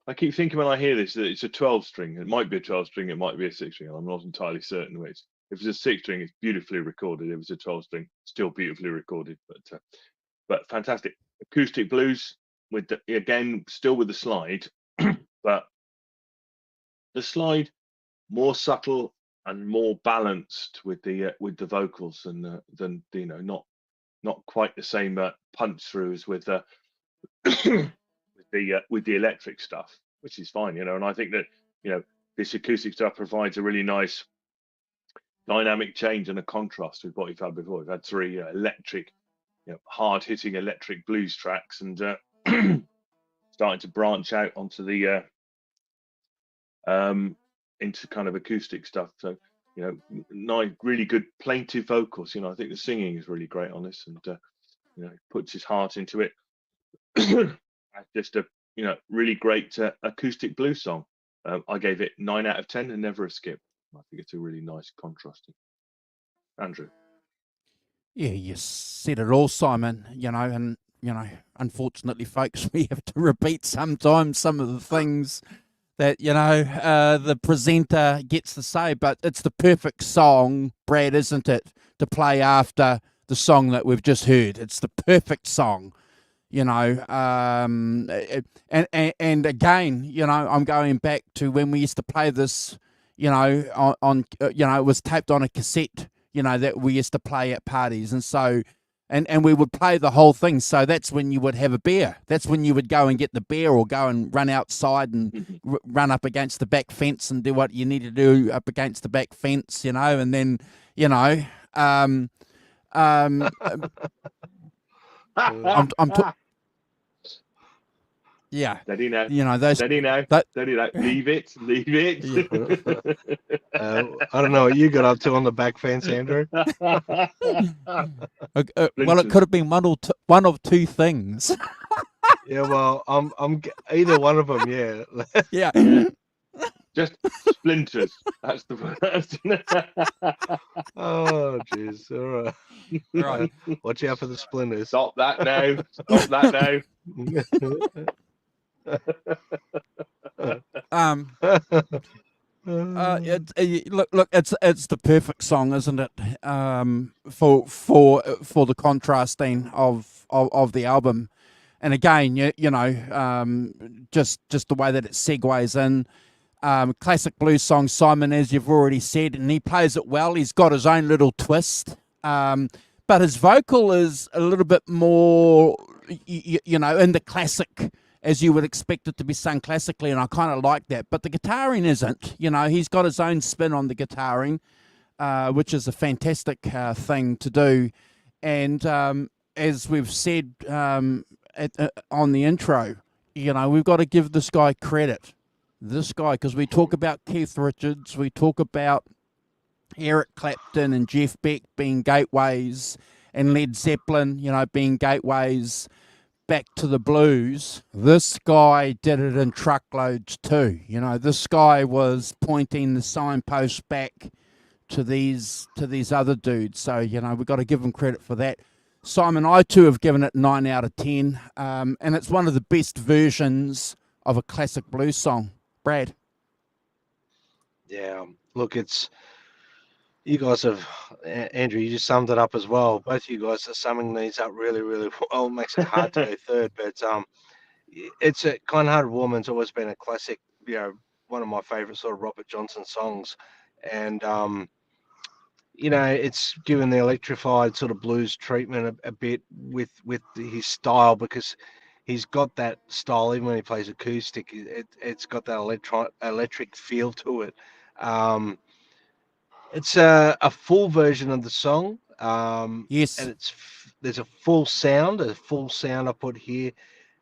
I keep thinking when I hear this that it's a 12-string. It might be a 12-string. It might be a 6-string. I'm not entirely certain which. If it's a 6-string, it's beautifully recorded. If it's a 12-string, still beautifully recorded. But fantastic acoustic blues with again still with the slide, but the slide more subtle and more balanced with the vocals than not quite the same punch throughs with with the electric stuff, which is fine, and I think that this acoustic stuff provides a really nice dynamic change and a contrast with what we've had before. We've had three electric, hard hitting electric blues tracks, and starting to branch out onto the into kind of acoustic stuff. So nice, really good plaintive vocals. I think the singing is really great on this, and puts his heart into it. Just a really great acoustic blues song. I gave it 9 out of 10 and never a skip. I think it's a really nice contrasting. Andrew. Yeah, you said it all, Simon. And unfortunately, folks, we have to repeat sometimes some of the things that the presenter gets to say. But it's the perfect song, Brad, isn't it, to play after the song that we've just heard? It's the perfect song. And again, I'm going back to when we used to play this, on it was taped on a cassette, that we used to play at parties. And so, and we would play the whole thing. So that's when you would have a beer. That's when you would go and get the beer, or go and run outside and run up against the back fence and do what you need to do up against the back fence, and then, yeah. Steady now. Those. Steady now. Steady now. Leave it. Leave it. I don't know what you got up to on the back fence, Andrew. Well, it could have been one of two things. Yeah, well, I'm either one of them. Yeah. Yeah. Just splinters. That's the first. Oh, jeez. All right. Right. Watch out for the splinters. Stop that now. Stop that now. Look, it's the perfect song, isn't it? For the contrasting of the album, and again, just the way that it segues in. Classic blues song, Simon, as you've already said, and he plays it well. He's got his own little twist, but his vocal is a little bit more, in the classic, as you would expect it to be sung classically, and I kind of like that. But the guitaring isn't. He's got his own spin on the guitaring, which is a fantastic thing to do. And as we've said on the intro, we've got to give this guy credit. This guy, because we talk about Keith Richards, we talk about Eric Clapton and Jeff Beck being gateways, and Led Zeppelin, being gateways back to the blues. This guy did it in truckloads too. This guy was pointing the signpost back to these other dudes. So, we've got to give him credit for that. Simon, I too have given it 9 out of 10, and it's one of the best versions of a classic blues song. Brad? Yeah, look, you guys have, Andrew, you just summed it up as well. Both of you guys are summing these up really, really well. It makes it hard to go third, but it's a Kind Hearted Woman's always been a classic, one of my favorite sort of Robert Johnson songs. And, it's given the electrified sort of blues treatment a bit with his style, because he's got that style. Even when he plays acoustic, it's got that electric feel to it. It's a full version of the song. Yes. And there's a full sound I put here.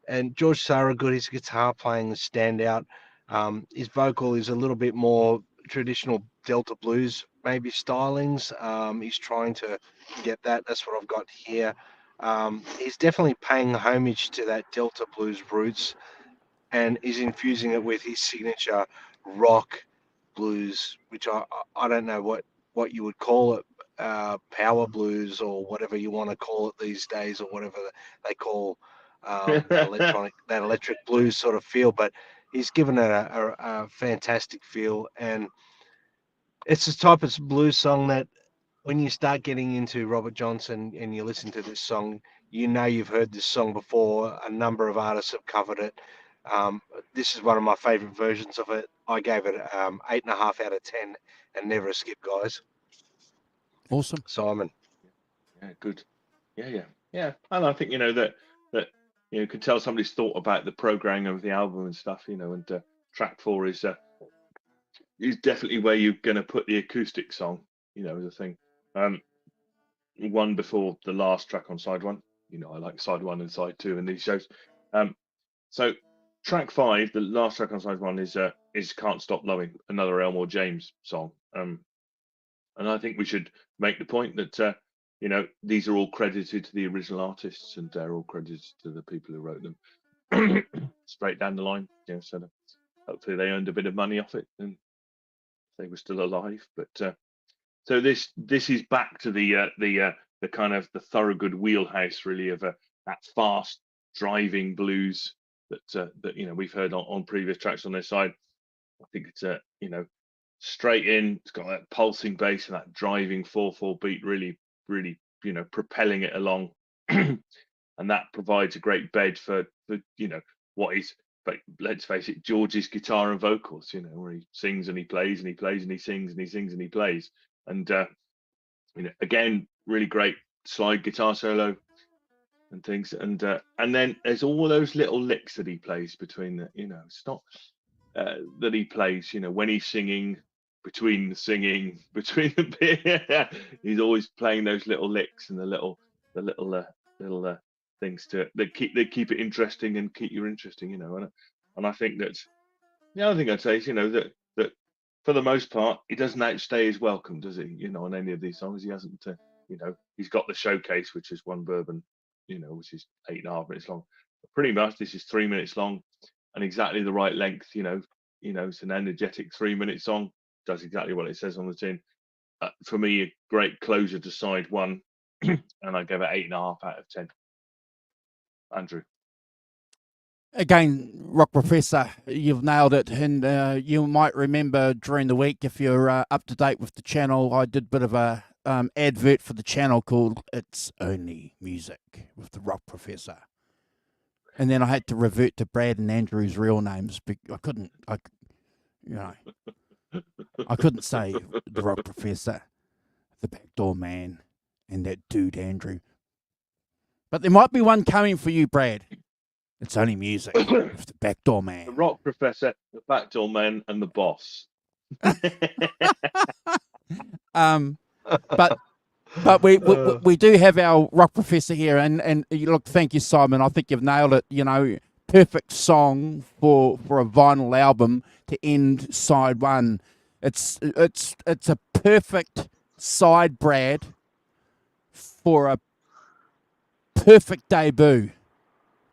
And George Thorogood, his guitar playing is standout. His vocal is a little bit more traditional Delta blues, maybe stylings. He's trying to get that. That's what I've got here. He's definitely paying homage to that Delta blues roots, and he's infusing it with his signature rock blues, which I don't know what you would call it, power blues or whatever you want to call it these days, or whatever they call that electric blues sort of feel. But he's given it a fantastic feel, and it's the type of blues song that when you start getting into Robert Johnson and you listen to this song, you know you've heard this song before. A number of artists have covered it. This is one of my favourite versions of it. I gave it 8.5 out of 10, and never a skip, guys. Awesome. Simon. Yeah, good. Yeah. And I think that you could tell somebody's thought about the programming of the album and stuff. And track 4 is definitely where you're going to put the acoustic song. As a thing. One before the last track on side 1. I like side 1 and side 2 in these shows. So track 5, the last track on side 1 is "Can't Stop Loving," another Elmore James song. And I think we should make the point that these are all credited to the original artists, and they're all credited to the people who wrote them. Straight down the line. So hopefully they earned a bit of money off it, and they were still alive. But so this is back to the kind of the Thorogood wheelhouse, really, of that fast driving blues that we've heard on previous tracks on this side. I think it's straight in. It's got that pulsing bass and that driving 4/4 beat, really propelling it along, and that provides a great bed for what is. But let's face it, George's guitar and vocals, where he sings and he plays and he plays and he sings and he sings and he plays. And again, really great slide guitar solo and things. And then there's all those little licks that he plays between the, it's not that he plays, when he's singing, between the he's always playing those little licks and the little things that keep it interesting and keep you interesting, and I think that the other thing I'd say is, that for the most part, he doesn't outstay his welcome, does he? On any of these songs, he hasn't. He's got the showcase, which is one bourbon, which is 8.5 minutes long. But pretty much, this is 3 minutes long, and exactly the right length. It's an energetic 3-minute song. Does exactly what it says on the tin. For me, a great closer to side 1, and I gave it 8.5 out of 10. Andrew. Again, Rock Professor, you've nailed it. And you might remember during the week, if you're up to date with the channel, I did a bit of a advert for the channel called "It's Only Music" with the Rock Professor. And then I had to revert to Brad and Andrew's real names. I couldn't say the Rock Professor, the Backdoor Man, and that dude Andrew. But there might be one coming for you, Brad. It's Only Music with the Backdoor Man. The Rock Professor, the Backdoor Man, and the Boss. But we do have our Rock Professor here, and look, thank you, Simon. I think you've nailed it. Perfect song for a vinyl album to end side 1. It's a perfect side, Brad, for a perfect debut.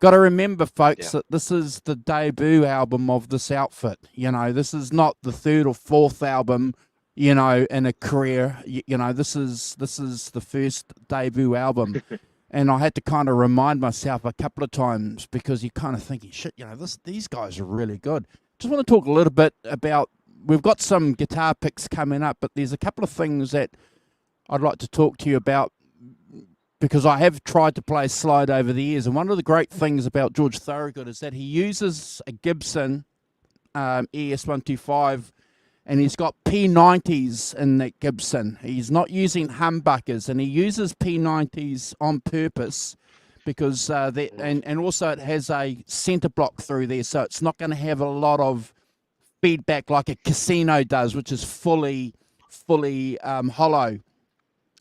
Got to remember, folks, that this is the debut album of this outfit. This is not the 3rd or 4th album, in a career. This is the first debut album. And I had to kind of remind myself a couple of times, because you're kind of thinking, shit, these guys are really good. Just want to talk a little bit about, we've got some guitar picks coming up, but there's a couple of things that I'd like to talk to you about, because I have tried to play slide over the years. And one of the great things about George Thorogood is that he uses a Gibson ES125, and he's got P90s in that Gibson. He's not using humbuckers, and he uses P90s on purpose because and also it has a center block through there, so it's not going to have a lot of feedback like a Casino does, which is fully hollow.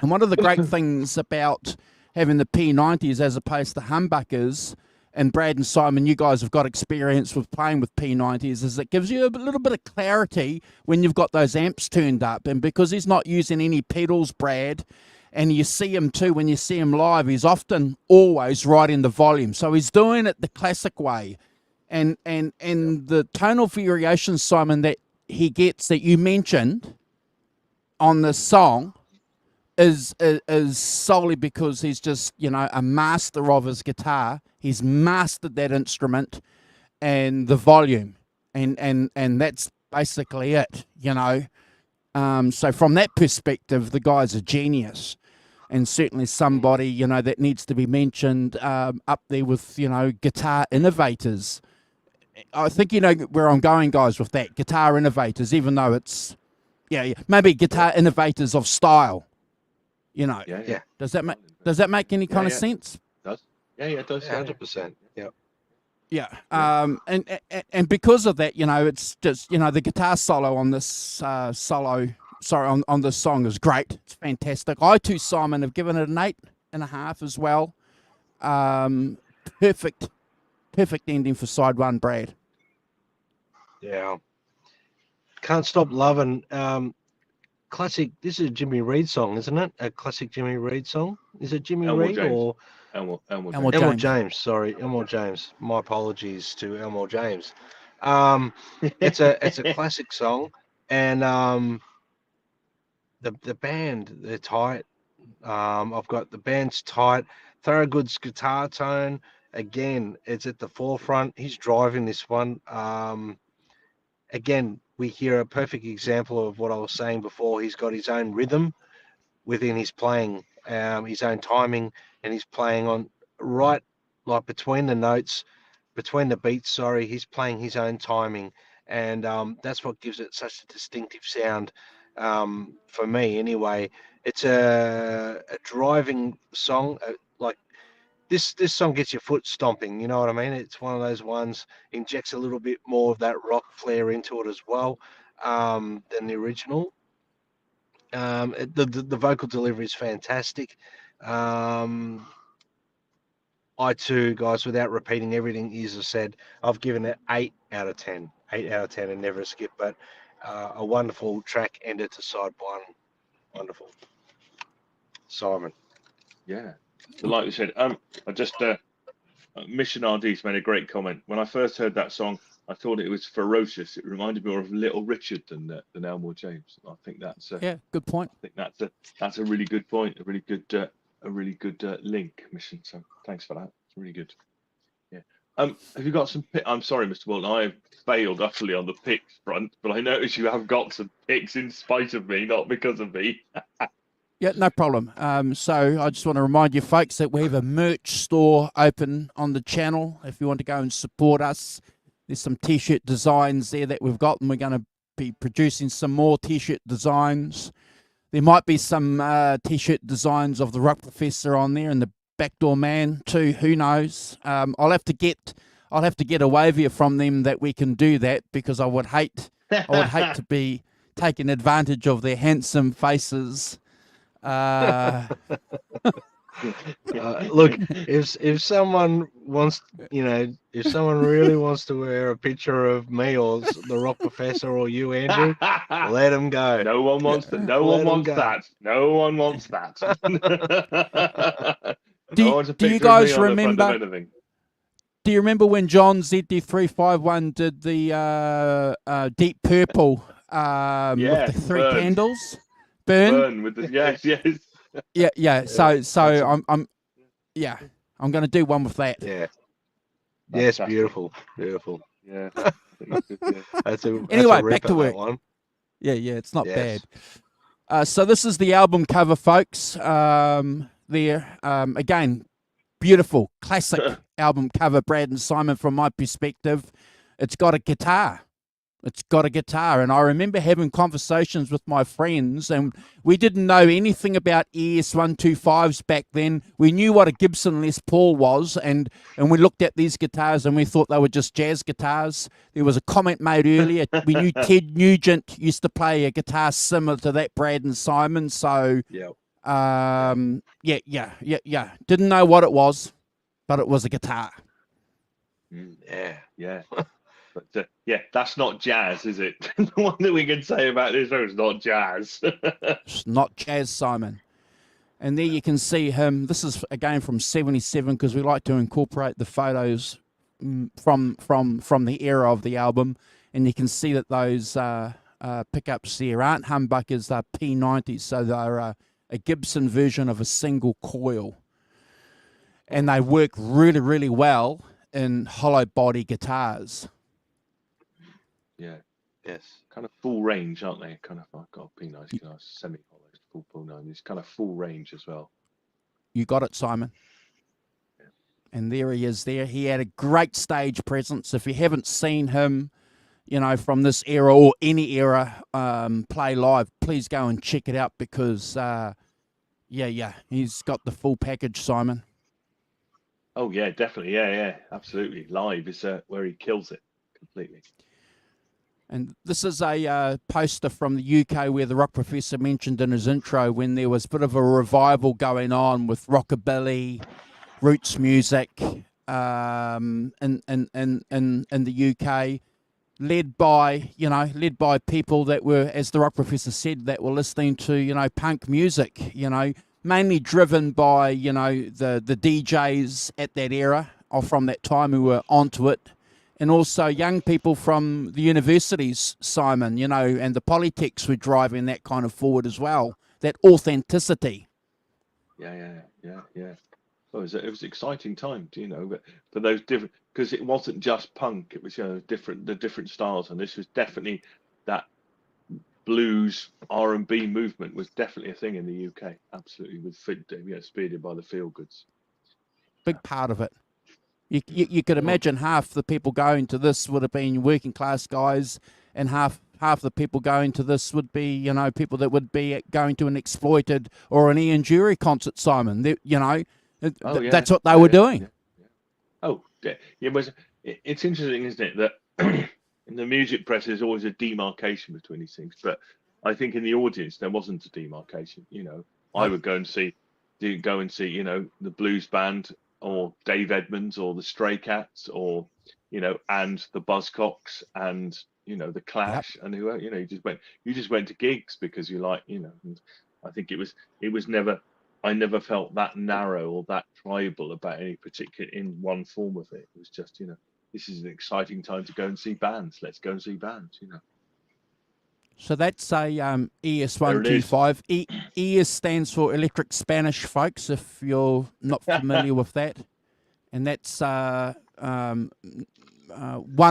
And one of the great things about having the P90s as opposed to humbuckers, and Brad and Simon, you guys have got experience with playing with P90s, is it gives you a little bit of clarity when you've got those amps turned up. And because he's not using any pedals, Brad, and you see him too, when you see him live, he's often always right in the volume. So he's doing it the classic way. And the tonal variations, Simon, that he gets, that you mentioned on the song, is solely because he's just, you know, a master of his guitar. He's mastered that instrument and the volume, and that's basically it, you know. So from that perspective, the guy's a genius, and certainly somebody, you know, that needs to be mentioned, up there with, you know, guitar innovators. I think you know where I'm going, guys, with that. Guitar innovators, even though it's, yeah, maybe guitar innovators of style, you know. Yeah. Does that make any kind of sense? It does. Yeah, it does. 100%. Yeah. Yeah. And because of that, you know, it's just, you know, the guitar solo on this on this song is great. It's fantastic. I too, Simon, have given it an 8.5 as well. Perfect ending for side one, Brad. Yeah. Can't Stop Loving. Classic. This is a Jimmy Reed song, isn't it? A classic Jimmy Reed song. Is it Jimmy Elmore Reed James. or Elmore Elmore James? Sorry, Elmore James. My apologies to Elmore James. It's a classic song, and the band, they're tight. I've got the band's tight. Thorogood's guitar tone, again, it's at the forefront. He's driving this one. Again, we hear a perfect example of what I was saying before. He's got his own rhythm within his playing, his own timing, and he's playing on right, like between the notes, between the beats. Sorry, he's playing his own timing, and that's what gives it such a distinctive sound. For me, anyway, it's a driving song. Like this song gets your foot stomping. You know what I mean? It's one of those ones, injects a little bit more of that rock flair into it as well, than the original. The vocal delivery is fantastic. I too, guys, without repeating everything you have said, I've given it 8 out of 10. 8 out of 10 and never a skip, but a wonderful track ended to side one. Wonderful. Simon. Yeah. So like you said, I just Mission RD's made a great comment. When I first heard that song, I thought it was ferocious. It reminded me more of Little Richard than Elmore James. I think that's good point. I think that's a really good point. A really good link, Mission. So thanks for that. It's really good. Yeah. Have you got some? I'm sorry, Mr. Walton. I failed utterly on the picks front, but I notice you have got some picks in spite of me, not because of me. Yeah, no problem. So I just want to remind you folks that we have a merch store open on the channel. If you want to go and support us, there's some t-shirt designs there that we've got, and we're going to be producing some more t-shirt designs. There might be some t-shirt designs of the Rock Professor on there and the Backdoor Man too. Who knows? I'll have to get a waiver from them that we can do that, because I would hate to be taking advantage of their handsome faces. Look, if someone wants, if someone really wants to wear a picture of me or the Rock Professor or you, Andrew, let them go. No one wants that. No one wants that. No one wants that. Do you guys remember? Do you remember when John ZD351 did the Deep Purple with the three candles? Burn with the yes. Yeah. So I'm going to do one with that. Yeah. Yes, beautiful. Yeah. Anyway, back to work. One. Yeah, it's not bad. So this is the album cover, folks. Again, beautiful, classic album cover, Brad and Simon, from my perspective. It's got a guitar. And I remember having conversations with my friends, and we didn't know anything about ES125s back then. We knew what a Gibson Les Paul was, and we looked at these guitars and we thought they were just jazz guitars. There was a comment made earlier. We knew Ted Nugent used to play a guitar similar to that, Brad and Simon. So, didn't know what it was, but it was a guitar. Yeah. But that's not jazz, is it? The one that we can say about this show is not jazz. It's not jazz, Simon. And there you can see him. This is again from '77, because we like to incorporate the photos from the era of the album. And you can see that those pickups there aren't humbuckers, they're P90s, so they're a Gibson version of a single coil, and they work really, really well in hollow body guitars. Yeah. Yes. Kind of full range, aren't they? Kind of, I've got a P90 guitar, semi-hollow, full P90. It's kind of full range as well. You got it, Simon. Yeah. And there he is there. He had a great stage presence. If you haven't seen him, you know, from this era or any era play live, please go and check it out because, he's got the full package, Simon. Oh, yeah, definitely. Yeah, absolutely. Live is where he kills it completely. And this is a poster from the UK where the Rock Professor mentioned in his intro when there was a bit of a revival going on with rockabilly, roots music in the UK, led by people that were, as the Rock Professor said, that were listening to, you know, punk music, you know, mainly driven by, you know, the DJs at that era or from that time who were onto it. And also young people from the universities, Simon, you know, and the polytechs were driving that kind of forward as well, that authenticity. Yeah. Well, it was an exciting time, you know, but for those different, because it wasn't just punk, it was, you know, the different styles, and this was definitely that blues R&B movement was definitely a thing in the UK, absolutely, with, you know, spearheaded by the Feel Goods. Big part of it. You could imagine half the people going to this would have been working class guys, and half the people going to this would be, you know, people that would be going to an Exploited or an Ian Dury concert, Simon. You know, that's what they were doing. Yeah. Oh, yeah. It's interesting, isn't it, that in the music press there's always a demarcation between these things, but I think in the audience there wasn't a demarcation. You know, I would go and see, you know, the blues band, or Dave Edmunds, or the Stray Cats, or, you know, and the Buzzcocks, and, you know, the Clash, and who, you know, you just went to gigs because you like, you know. And I think it was never, I never felt that narrow or that tribal about any particular in one form of it. It was just, you know, this is an exciting time to go and see bands. Let's go and see bands, you know. So that's a ES125. ES stands for Electric Spanish, folks, if you're not familiar with that. And that's one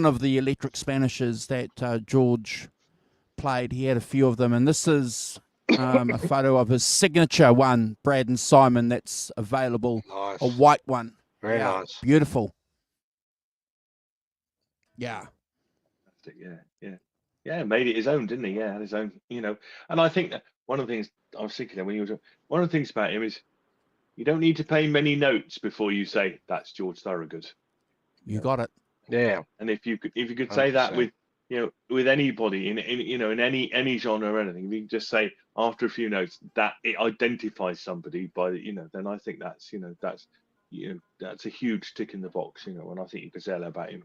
of the Electric Spanishes that George played. He had a few of them. And this is a photo of his signature one, Brad and Simon, that's available. Nice. A white one. Very nice. Beautiful. Yeah. Yeah, made it his own, didn't he? Yeah, had his own, you know. And I think that one of the things I was thinking of when he was, one of the things about him is you don't need to pay many notes before you say that's George Thorogood. You got it. Yeah. And if you could say that with, you know, with anybody in you know, in any genre or anything, if you can just say after a few notes that it identifies somebody by, you know, then I think that's, you know, that's a huge tick in the box, you know. And I think you could say that about him.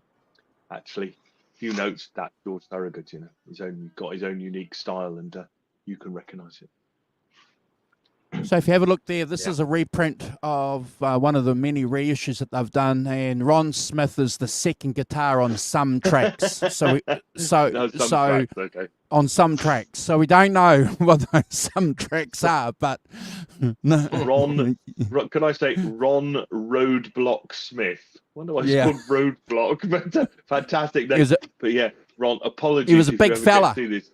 Actually, few notes, that George Thorogood, you know, got his own unique style, and you can recognise it. So if you have a look there, this is a reprint of one of the many reissues that they've done, and Ron Smith is the second guitar on some tracks. On some tracks. So we don't know what those some tracks are, but Ron, can I say Ron Roadblock Smith? I wonder why he's called Roadblock, but fantastic name. But yeah, Ron, apologies. He was a big fella. See this.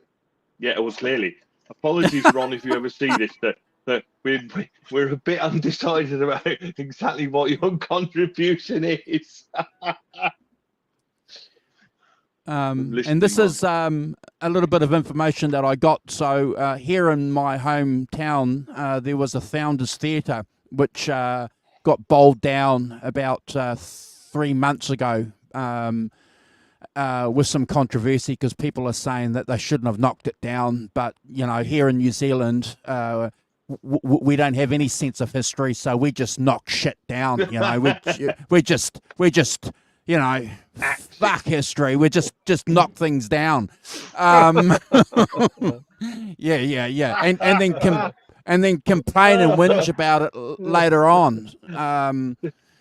Yeah, well, clearly. Apologies, Ron, if you ever see this. That we're a bit undecided about exactly what your contribution is. And this is a little bit of information that I got. So here in my hometown, there was a Founders Theatre, which got bowled down about 3 months ago with some controversy, because people are saying that they shouldn't have knocked it down. But, you know, here in New Zealand, we don't have any sense of history, so we just knock shit down. You know, we just you know, fuck history. We just knock things down. Yeah, and then complain and whinge about it later on.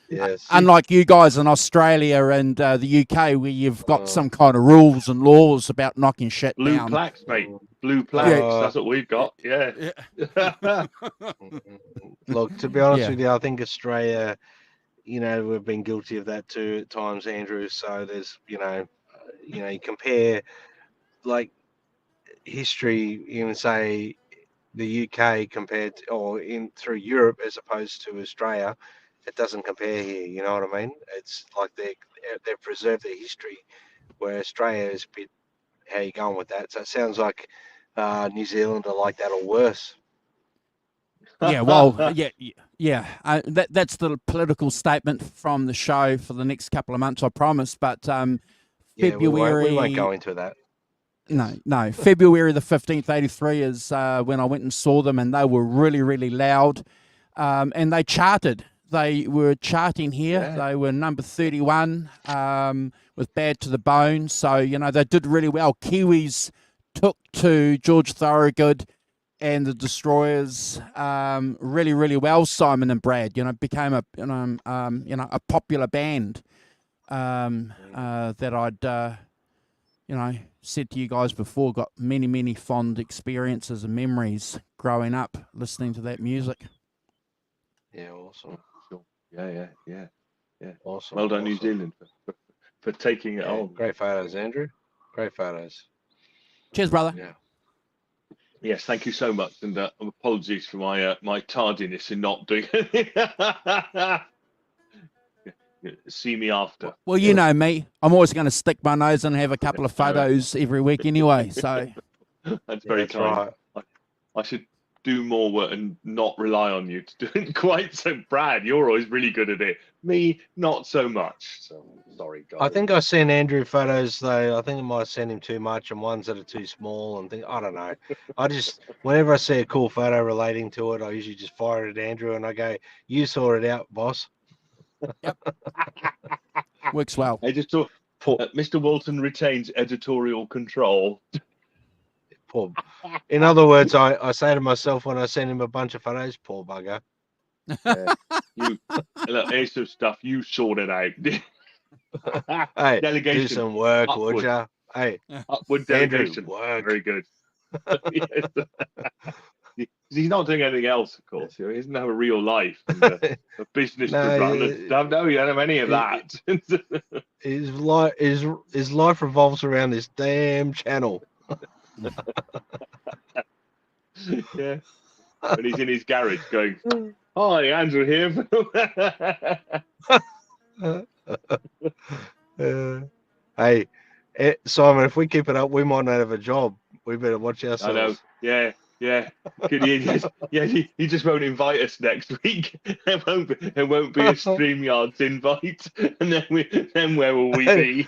Yes. Unlike you guys in Australia and the UK, where you've got some kind of rules and laws about knocking shit Blue down. plaques, mate. Blue Yeah. plaques. That's what we've got. Yeah. Look, to be honest Yeah. with you, I think Australia, we've been guilty of that too at times, Andrew. So there's, you compare like history in say the UK compared to, or in through Europe as opposed to Australia, it doesn't compare here. You know what I mean? It's like they've preserved their history, where Australia is a bit. How you going with that? So it sounds like New Zealand are like that or worse. Yeah, well, yeah. That's the political statement from the show for the next couple of months, I promise. But Yeah, we won't February, go into that. no, February the 15th, 83 is when I went and saw them, and they were really, really loud, and they charted. They were charting here. Yeah. They were number 31 with Bad to the Bone. So they did really well. Kiwis took to George Thorogood and the Destroyers really, really well. Simon and Brad, became a a popular band that I'd said to you guys before. Got many, many fond experiences and memories growing up listening to that music. Yeah, awesome. Sure. Yeah. Awesome. Well done, New awesome. Zealand, for taking it on. Great photos, Andrew. Great photos. Cheers, brother. Yeah. Yes, thank you so much, and apologies for my tardiness in not doing anything. See me after. Well, you know me. I'm always going to stick my nose and have a couple of photos every week anyway. So that's very that's kind. right. I should do more work and not rely on you to do it quite so. Brad, you're always really good at it. Me, not so much. So sorry, guys. I think I sent Andrew photos though. I think I might have sent him too much and ones that are too small and I don't know. I just whenever I see a cool photo relating to it, I usually just fire it at Andrew and I go, "You sort it out, boss." Yep. Works well. I just thought Mr. Walton retains editorial control. Poor. In other words, I say to myself when I send him a bunch of photos, "Poor bugger." You look, here's some stuff. You sort it out. Hey, Delegation. do some work, Upward. would ya? Hey, Upward Andrew, delegation. work. Very good. He's not doing anything else, of course. He doesn't have a real life and a business to run. And stuff. No, you don't have any of that. His life revolves around this damn channel. Yeah. When he's in his garage going, "Hi, Andrew here." Hey, Simon, if we keep it up, we might not have a job. We better watch ourselves. I know. Yeah. He just won't invite us next week. It won't be a StreamYards invite, and then where will we be?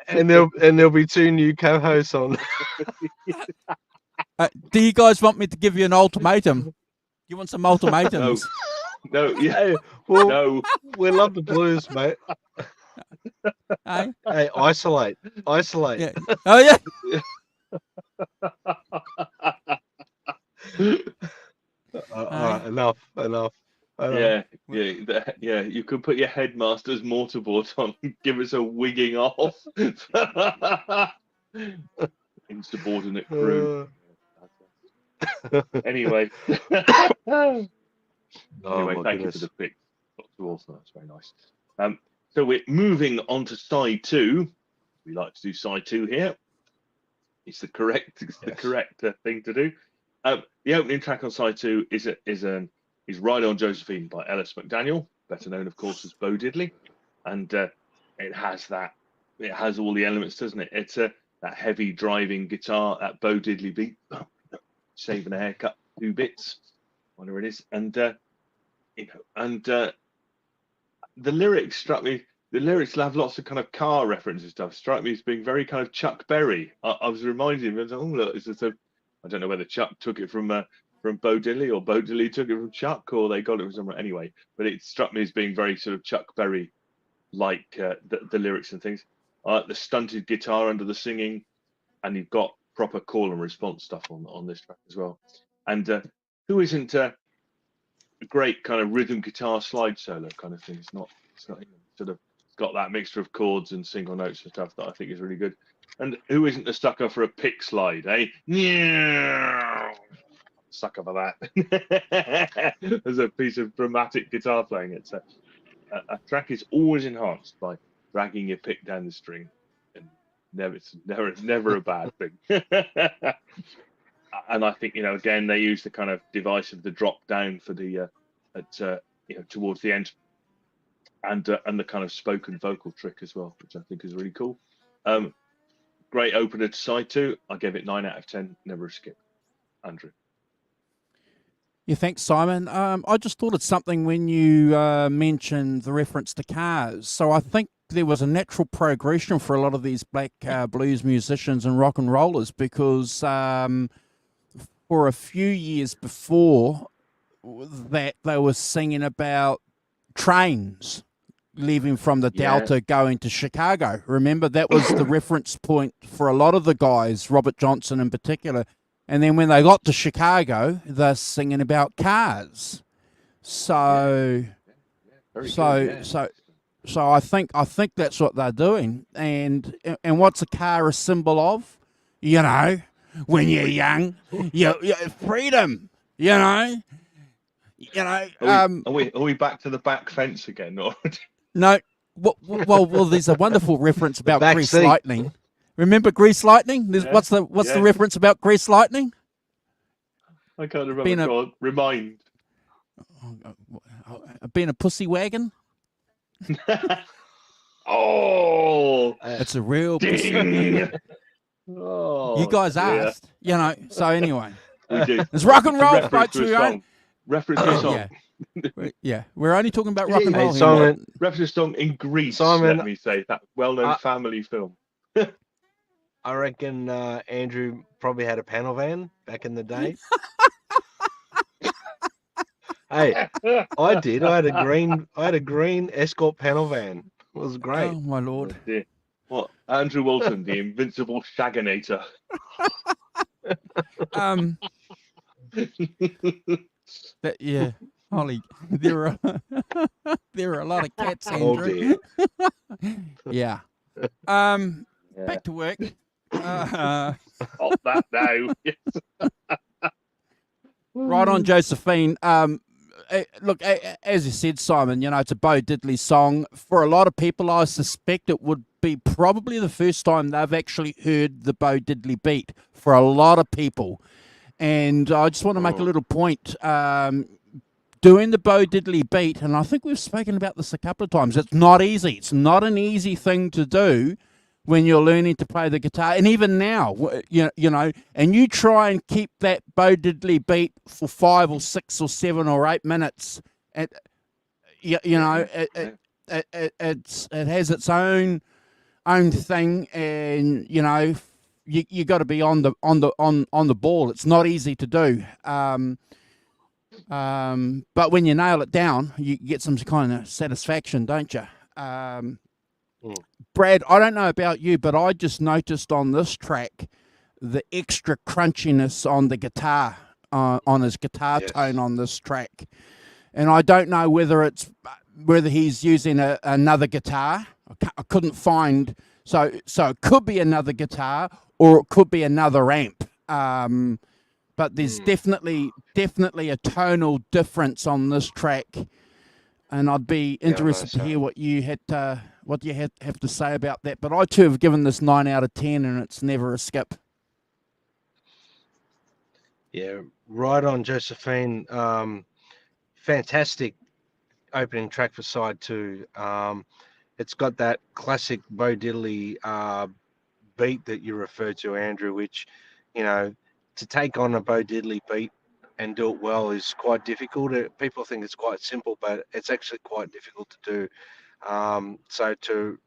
and there'll be 2 new co-hosts on. Do you guys want me to give you an ultimatum? You want some ultimatums? No, yeah. Hey, well, No. we love the blues, mate. Hey? Hey, isolate. Yeah. Oh yeah. All right, enough. Yeah. You could put your headmaster's mortarboard on and give us a wigging off. Insubordinate crew. Anyway. Oh, Anyway, my thank goodness. you for the pick. Dr. Wilson, that's very nice. So we're moving on to side 2. We like to do side 2 here. It's the correct thing to do. The opening track on side 2 is Ride On Josephine by Ellis McDaniel, better known, of course, as Bo Diddley, and it has all the elements, doesn't it? It's that heavy driving guitar, that Bo Diddley beat, shaving a haircut, 2 bits, whatever it is, and the lyrics struck me. The lyrics have lots of kind of car references and stuff. Struck me as being very kind of Chuck Berry. I was reminded of, oh look, I don't know whether Chuck took it from Bo Diddley or Bo Diddley took it from Chuck, or they got it from somewhere. Anyway, but it struck me as being very sort of Chuck Berry like the lyrics and things. The stunted guitar under the singing, and you've got proper call and response stuff on this track as well. And who isn't a great kind of rhythm guitar slide solo kind of thing. It's not sort of got that mixture of chords and single notes and stuff that I think is really good. And who isn't a sucker for a pick slide, eh? Yeah, sucker for that. As a piece of dramatic guitar playing, it's a track is always enhanced by dragging your pick down the string, and it's never a bad thing. And I think again they use the kind of device of the drop down for the towards the end, and the kind of spoken vocal trick as well, which I think is really cool. Great opener to side 2. I gave it 9 out of 10. Never a skip. Andrew. Yeah, thanks, Simon. I just thought of something when you mentioned the reference to cars. So I think there was a natural progression for a lot of these black blues musicians and rock and rollers, because for a few years before that, they were singing about trains leaving from the Delta going to Chicago. Remember, that was the reference point for a lot of the guys, Robert Johnson in particular. And then when they got to Chicago, they're singing about cars. So I think that's what they're doing. And what's a car a symbol of? When you're young, you freedom. Are we back to the back fence again? Or no. Well, there's a wonderful reference about Grease seat. Lightning. Remember Grease Lightning? What's the reference about Grease Lightning? I can't remember. Remind. Being a pussy wagon. Oh, it's a real pussy wagon. Oh, you guys asked, So anyway, we do. It's rock and roll, folks. Reference to a song. Yeah, we're only talking about rock and roll. Simon, reference song in Greece. Simon, let me say that well-known family film. I reckon Andrew probably had a panel van back in the day. Hey, I did. I had a green Escort panel van. It was great. Oh my lord! Oh, what, Andrew Walton, the invincible Shaganator? Holly, there are a lot of cats, Andrew. Yeah. Back to work. Stop that now. Right on, Josephine. Look, as you said, Simon, it's a Bo Diddley song. For a lot of people, I suspect it would be probably the first time they've actually heard the Bo Diddley beat for a lot of people. And I just want to make a little point. Doing the Bo Diddley beat, and I think we've spoken about this a couple of times, it's not easy. It's not an easy thing to do when you're learning to play the guitar. And even now, and you try and keep that Bo Diddley beat for 5 or 6 or 7 or 8 minutes. It has its own thing, and you got to be on the ball. It's not easy to do. But when you nail it down, you get some kind of satisfaction, don't you? Brad, I don't know about you, but I just noticed on this track the extra crunchiness on the guitar, on his guitar tone on this track. And I don't know whether he's using another guitar. I couldn't find. So it could be another guitar or it could be another amp. But there's definitely a tonal difference on this track, and I'd be interested to hear what you have to say about that. But I too have given this 9 out of 10, and it's never a skip. Yeah, right on, Josephine. Fantastic opening track for side 2. It's got that classic Bo Diddley beat that you referred to, Andrew, which, to take on a Bo Diddley beat and do it well is quite difficult. People think it's quite simple, but it's actually quite difficult to do. So to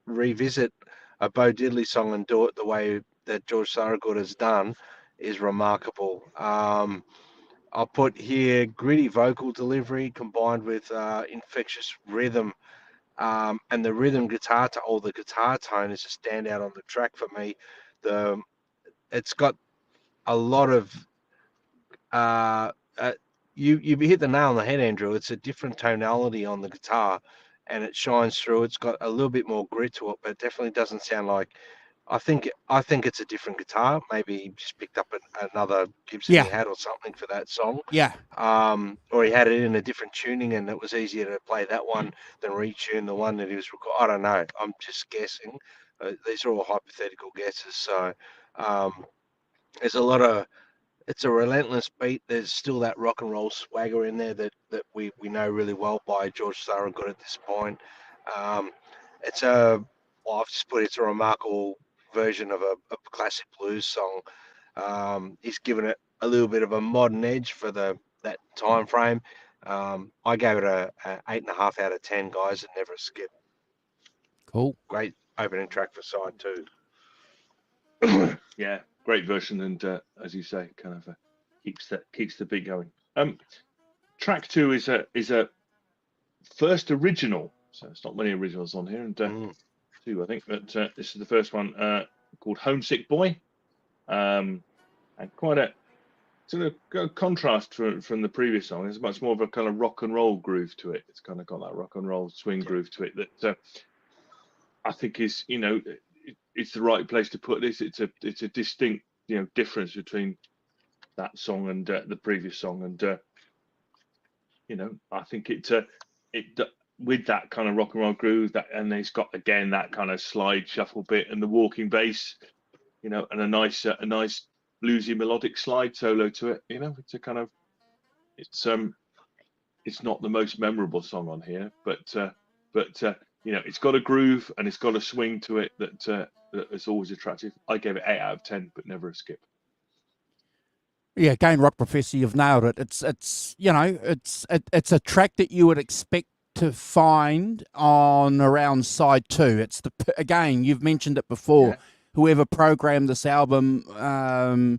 revisit a Bo Diddley song and do it the way that George Thorogood has done is remarkable. I'll put here gritty vocal delivery combined with infectious rhythm, and the rhythm guitar the guitar tone is a standout on the track for me. It's got a lot of you hit the nail on the head, Andrew. It's a different tonality on the guitar, and it shines through. It's got a little bit more grit to it, but it definitely doesn't sound like. I think it's a different guitar. Maybe he just picked up another Gibson Yeah, he had or something for that song. yeah. Or he had it in a different tuning, and it was easier to play that one than retune the one that he was recording. I don't know. I'm just guessing. These are all hypothetical guesses. So there's a lot of. It's a relentless beat. There's still that rock and roll swagger in there that we know really well by George Thorogood at this point. Um, it's I've just put it's a remarkable version of a classic blues song. He's given it a little bit of a modern edge for that time frame. I gave it a 8.5 out of 10, guys, and never a skip. Cool. Great opening track for side 2. Yeah, great version, and as you say, kind of keeps the beat going. Track 2 is a first original, so it's not many originals on here, and 2 I think, but this is the first one called "Homesick Boy," and quite a sort of contrast from the previous song. There's much more of a kind of rock and roll groove to it. It's kind of got that rock and roll swing groove to it that I think is, it's the right place to put this. It's a distinct, difference between that song and the previous song, and I think it with that kind of rock and roll groove, and it's got again that kind of slide shuffle bit and the walking bass, and a nice bluesy melodic slide solo to it. It's a kind of it's not the most memorable song on here, but it's got a groove and it's got a swing to it that is always attractive. I gave it 8 out of 10, but never a skip. Yeah, again, Rock Professor, you've nailed it. It's a track that you would expect to find on around side 2. It's again, you've mentioned it before. Yeah. Whoever programmed this album, the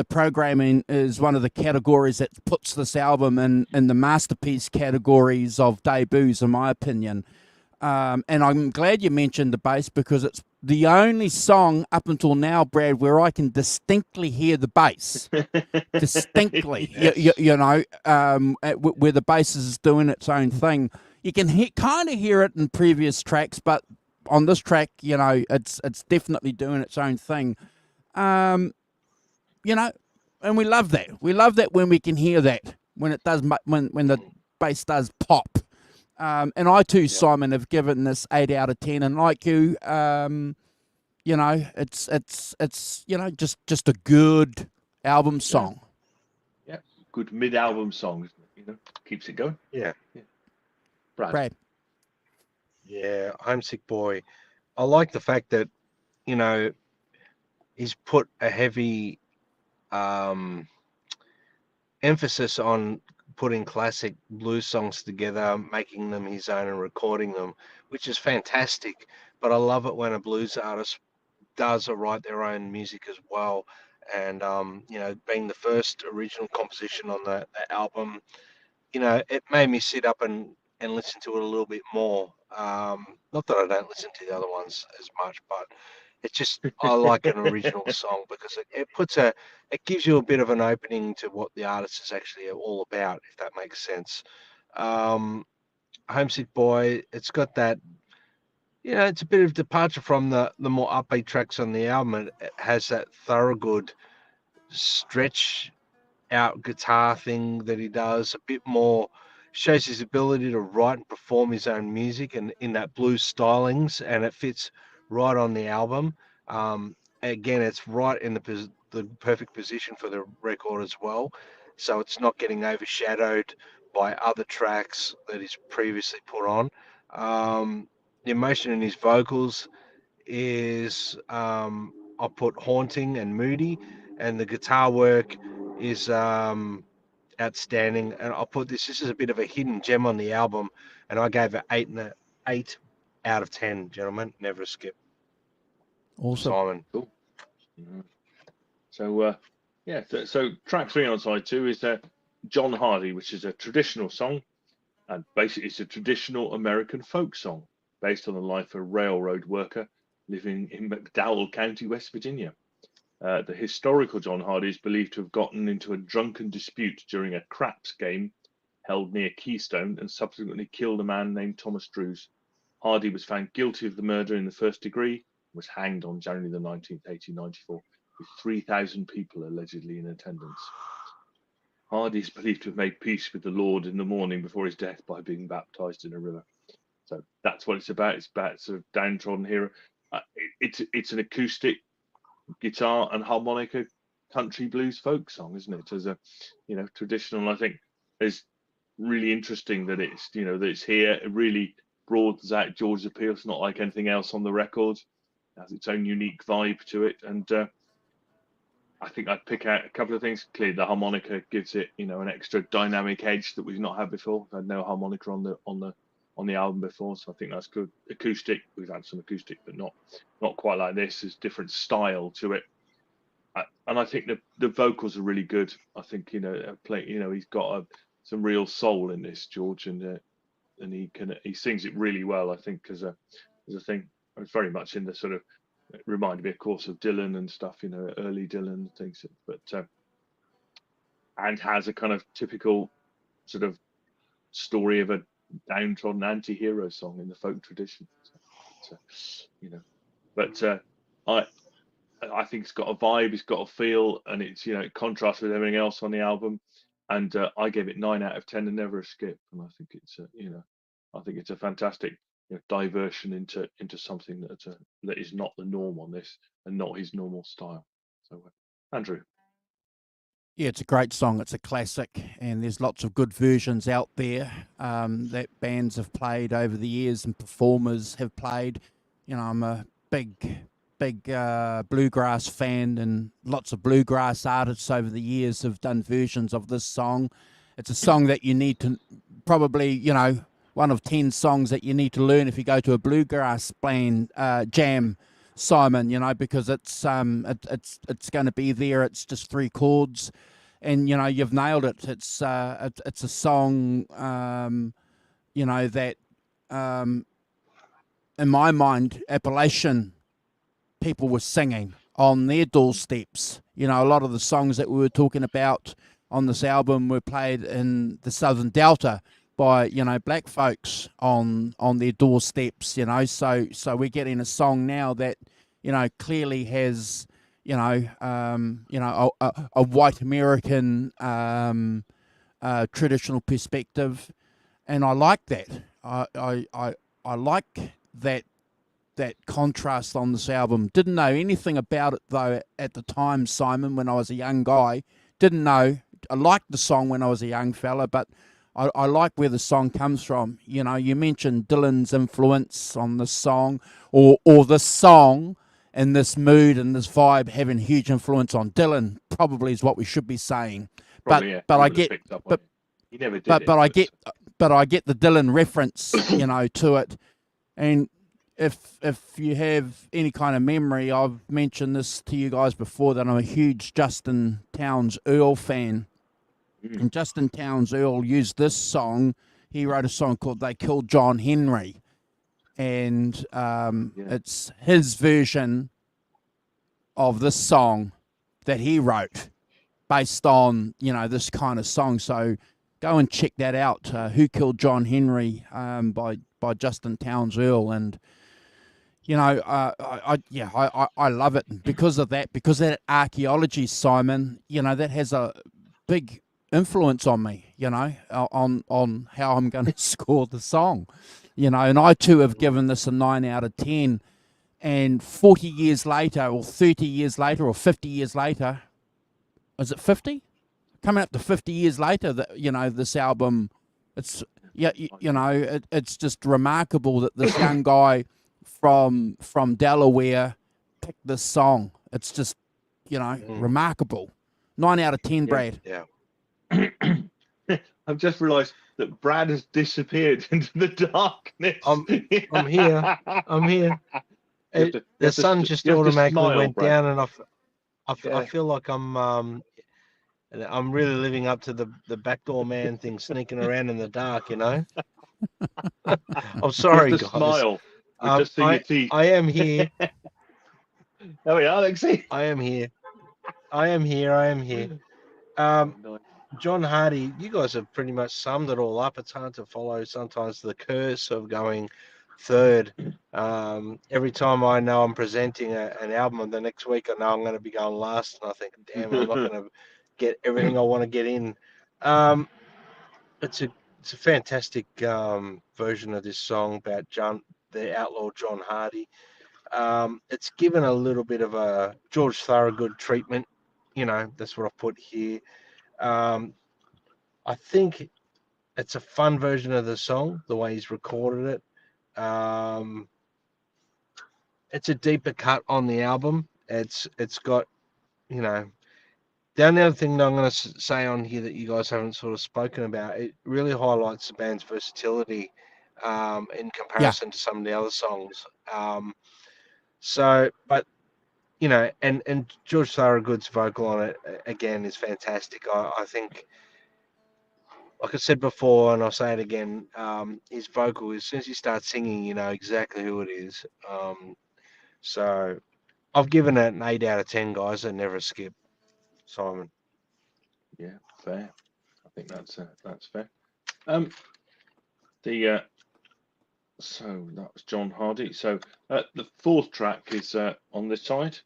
programming is one of the categories that puts this album in the masterpiece categories of debuts, in my opinion. And I'm glad you mentioned the bass, because it's the only song up until now, Brad, where I can distinctly hear the bass. Distinctly. Yes. Where the bass is doing its own thing. You can kind of hear it in previous tracks, but on this track, it's definitely doing its own thing. And we love that. We love that when we can hear that, when it does, when the bass does pop. And I too, Simon, have given this 8 out of 10. And like you, it's just a good album song. Yeah, good mid-album song, isn't it? Keeps it going. Yeah. Brad. Yeah, Homesick Boy. I like the fact that he's put a heavy emphasis on putting classic blues songs together, making them his own and recording them, which is fantastic. But I love it when a blues artist does or write their own music as well. And being the first original composition on that album, it made me sit up and listen to it a little bit more. Not that I don't listen to the other ones as much, but it's just I like an original song because it gives you a bit of an opening to what the artist is actually all about, if that makes sense. Homesick Boy, it's got that. It's a bit of departure from the more upbeat tracks on the album. It has that Thorogood stretch out guitar thing that he does, a bit more, shows his ability to write and perform his own music and in that blues stylings, and it fits right on the album. Again, it's right in the perfect position for the record as well, so it's not getting overshadowed by other tracks that he's previously put on. The emotion in his vocals is I'll put haunting and moody, and the guitar work is outstanding. And I'll put this is a bit of a hidden gem on the album, and I gave it 8 out of 10, gentlemen. Never a skip. Awesome. Simon. Cool. So so track 3 on side 2 is John Hardy, which is a traditional song, and basically it's a traditional American folk song based on the life of a railroad worker living in McDowell County, West Virginia. The historical John Hardy is believed to have gotten into a drunken dispute during a craps game held near Keystone and subsequently killed a man named Thomas Drews. Hardy was found guilty of the murder in the first degree and was hanged on January the 19th, 1894, with 3,000 people allegedly in attendance. Hardy is believed to have made peace with the Lord in the morning before his death by being baptized in a river. So that's what it's about. It's about sort of downtrodden hero. It's an acoustic guitar and harmonica country blues folk song, isn't it? As a traditional. I think it's really interesting that it's that it's here. It really broadens out George's appeal. It's not like anything else on the record. It has its own unique vibe to it, and I think I'd pick out a couple of things. Clearly, the harmonica gives it an extra dynamic edge that we've not had before. I've had no harmonica on the album before, so I think that's good. Acoustic, we've had some acoustic, but not quite like this. There's different style to it, and I think the vocals are really good. I think he's got some real soul in this, George, and he sings it really well. I think as a thing, I was very much in the sort of, it reminded me, of course, of Dylan and stuff, early Dylan and things, but and has a kind of typical sort of story of a downtrodden anti-hero song in the folk tradition. But I think it's got a vibe, it's got a feel, and it's it contrasts with everything else on the album. And I gave it 9 out of 10 and never a skip. And I think it's a fantastic diversion into something that is not the norm on this and not his normal style. So, Andrew. Yeah, it's a great song. It's a classic, and there's lots of good versions out there that bands have played over the years and performers have played. I'm a big bluegrass fan, and lots of bluegrass artists over the years have done versions of this song. It's a song that you need to probably, one of 10 songs that you need to learn if you go to a bluegrass band jam, Simon, because it's going to be there. It's just 3 chords, and you've nailed it. It's a song that in my mind Appalachian people were singing on their doorsteps. A lot of the songs that we were talking about on this album were played in the Southern Delta by black folks on their doorsteps. So we're getting a song now that clearly has a white American traditional perspective, and I like that. I like that contrast on this album. Didn't know anything about it though at the time, Simon, when I was a young guy. Didn't know. I liked the song when I was a young fella, but I like where the song comes from. You mentioned Dylan's influence on this song, or this song and this mood and this vibe having huge influence on Dylan, probably is what we should be saying. Probably, but I get he never did I get the Dylan reference, to it. And if you have any kind of memory, I've mentioned this to you guys before, that I'm a huge Justin Townes Earle fan. And Justin Townes Earle used this song. He wrote a song called "They Killed John Henry," and it's his version of this song that he wrote based on this kind of song. So go and check that out. "Who Killed John Henry" by Justin Townes Earle, and I love it because of that, because that archaeology, Simon. That has a big influence on me, on how I'm going to score the song, and I too have given this a 9 out of 10, and 40 years later, or 30 years later, or 50 years later, is it 50? Coming up to 50 years later, that this album, it's it's just remarkable that this young guy from Delaware picked this song. It's just remarkable. 9 out of 10, Brad. Yeah. I've just realised that Brad has disappeared into the darkness. I'm here. I'm here. The sun just automatically went down, and I feel like I'm really living up to the backdoor man thing, sneaking around in the dark. I'm sorry, guys. Smile. Just see your teeth. I am here. There we are, Lexi. I am here. I am here. I am here. Nice. John Hardy, you guys have pretty much summed it all up. It's hard to follow sometimes the curse of going third. Every time I know I'm presenting an album, the next week I know I'm going to be going last, and I think, damn, I'm not going to get everything I want to get in. It's a fantastic version of this song about the outlaw John Hardy. It's given a little bit of a George Thorogood treatment. That's what I've put here. I think it's a fun version of the song, the way he's recorded it. It's a deeper cut on the album. It's got, the only other thing that I'm going to say on here that you guys haven't sort of spoken about, it really highlights the band's versatility in comparison to some of the other songs. But and George Thorogood's vocal on it again is fantastic. I think, like I said before, and I'll say it again, his vocal, as soon as he starts singing, you know exactly who it is. So I've given it an 8 out of 10, guys. I never skip. Simon. Yeah, fair. I think that's fair. So that was John Hardy. So the fourth track is on this side.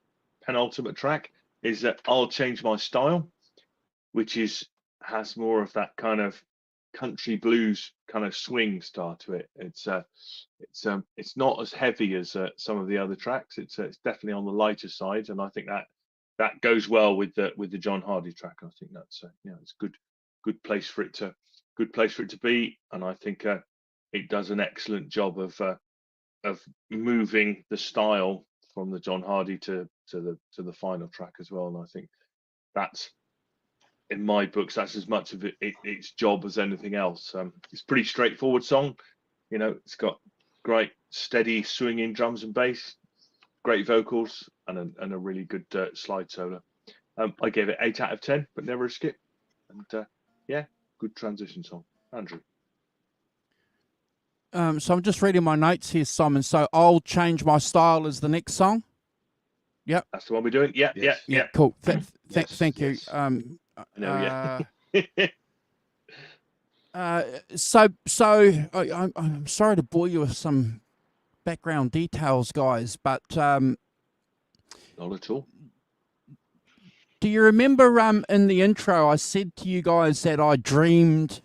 Penultimate track is "I'll Change My Style," which has more of that kind of country blues kind of swing style to it. It's not as heavy as some of the other tracks. It's definitely on the lighter side, and I think that goes well with the John Hardy track. I think that's it's good place for it to be, and I think it does an excellent job of moving the style from the John Hardy to the final track as well. And I think that's, in my books, that's as much of its job as anything else. It's a pretty straightforward song. It's got great steady swinging drums and bass, great vocals, and a really good slide solo. I gave it 8 out of 10, but never a skip. And good transition song. Andrew. So I'm just reading my notes here, Simon. So "I'll Change My Style" is the next song. Yep. That's the one we're doing. Yeah. Cool. Thank you. Yes. I'm sorry to bore you with some background details, guys, but not at all. do you remember in the intro I said to you guys that I dreamed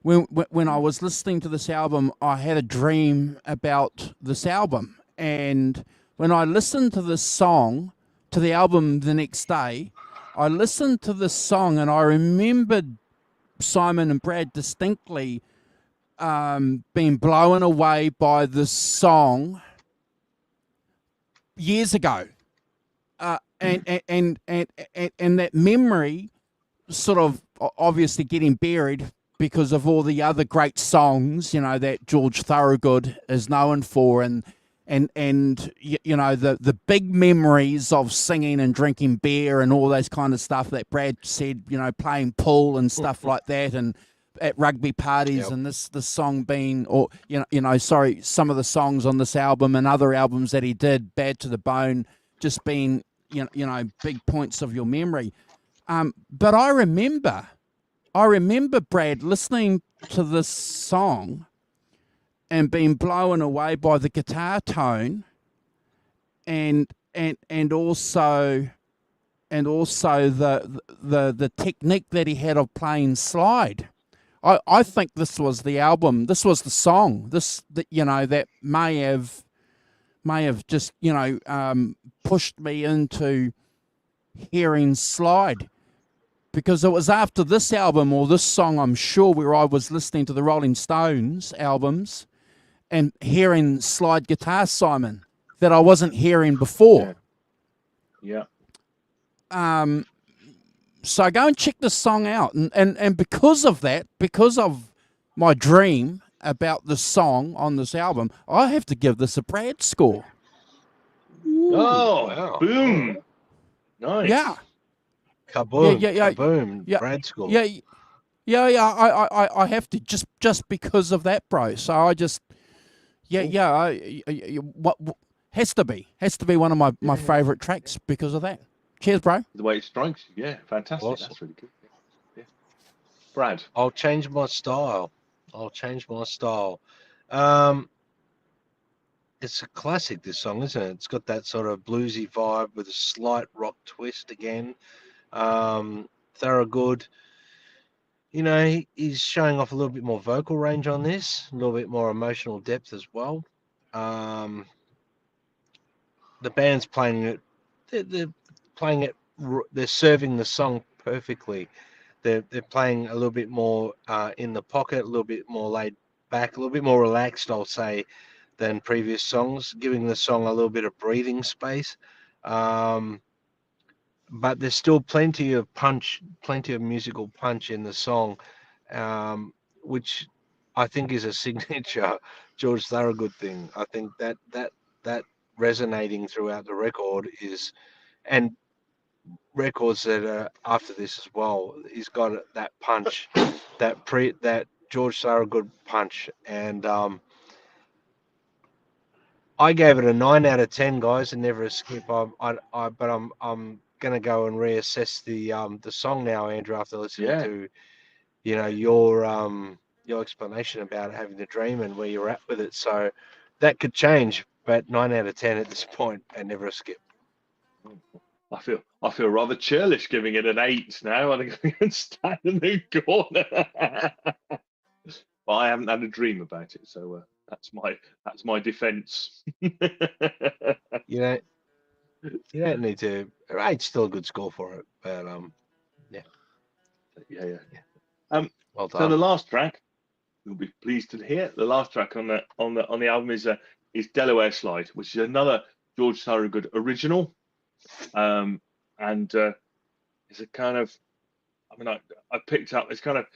when I was listening to this album, I had a dream about this album, and when I listened to this song, to the album the next day, I listened to this song and I remembered Simon and Brad distinctly being blown away by this song years ago, and that memory sort of obviously getting buried because of all the other great songs, that George Thorogood is known for, and the big memories of singing and drinking beer and all those kind of stuff that Brad said, playing pool and stuff like that, and at rugby parties, and this song being, or some of the songs on this album and other albums that he did, Bad to the Bone, just being big points of your memory. But I remember, Brad, listening to this song and being blown away by the guitar tone, and also the technique that he had of playing slide. I think this was the album. This was the song. That may have just pushed me into hearing slide, because it was after this album, or this song, I'm sure, where I was listening to the Rolling Stones albums and hearing slide guitar, Simon, that I wasn't hearing before. Yeah. So go and check this song out, and because of that, because of my dream about the song on this album, I have to give this a Brad score. Oh, wow. Boom! Nice. Yeah. Kaboom! Yeah. Kaboom! Yeah. Brad score. Yeah. I have to, just because of that, bro. So I just, what has to be one of my favorite tracks because of that. Cheers, bro. The way it strikes you. Yeah, fantastic. Awesome. That's really good. Yeah. Brad. I'll change my style. It's a classic, this song, isn't it? It's got that sort of bluesy vibe with a slight rock twist again. Thorogood, he's showing off a little bit more vocal range on this, a little bit more emotional depth as well. The band's playing it. They're playing it. They're serving the song perfectly. They're playing a little bit more in the pocket, a little bit more laid back, a little bit more relaxed, I'll say, than previous songs, giving the song a little bit of breathing space. But there's still plenty of musical punch in the song, which I think is a signature George Thorogood thing. I think that resonating throughout the record is, and records that are after this as well. He's got that punch, that George Thorogood punch, and I gave it a 9 out of 10, guys, and never a skip. But I'm gonna go and reassess the song now, Andrew, after listening to your explanation about having the dream and where you're at with it. So that could change, but 9 out of 10 at this point, and never a skip. I feel rather churlish giving it an 8 now. I think I can stand in the corner. But I haven't had a dream about it, so that's my defence. You don't need to. 8's still a good score for it, but yeah. Well done. So the last track, you'll be pleased to hear, the last track on the album is Delaware Slide, which is another George Thorogood original, and it's a kind of, I picked up, it's kind of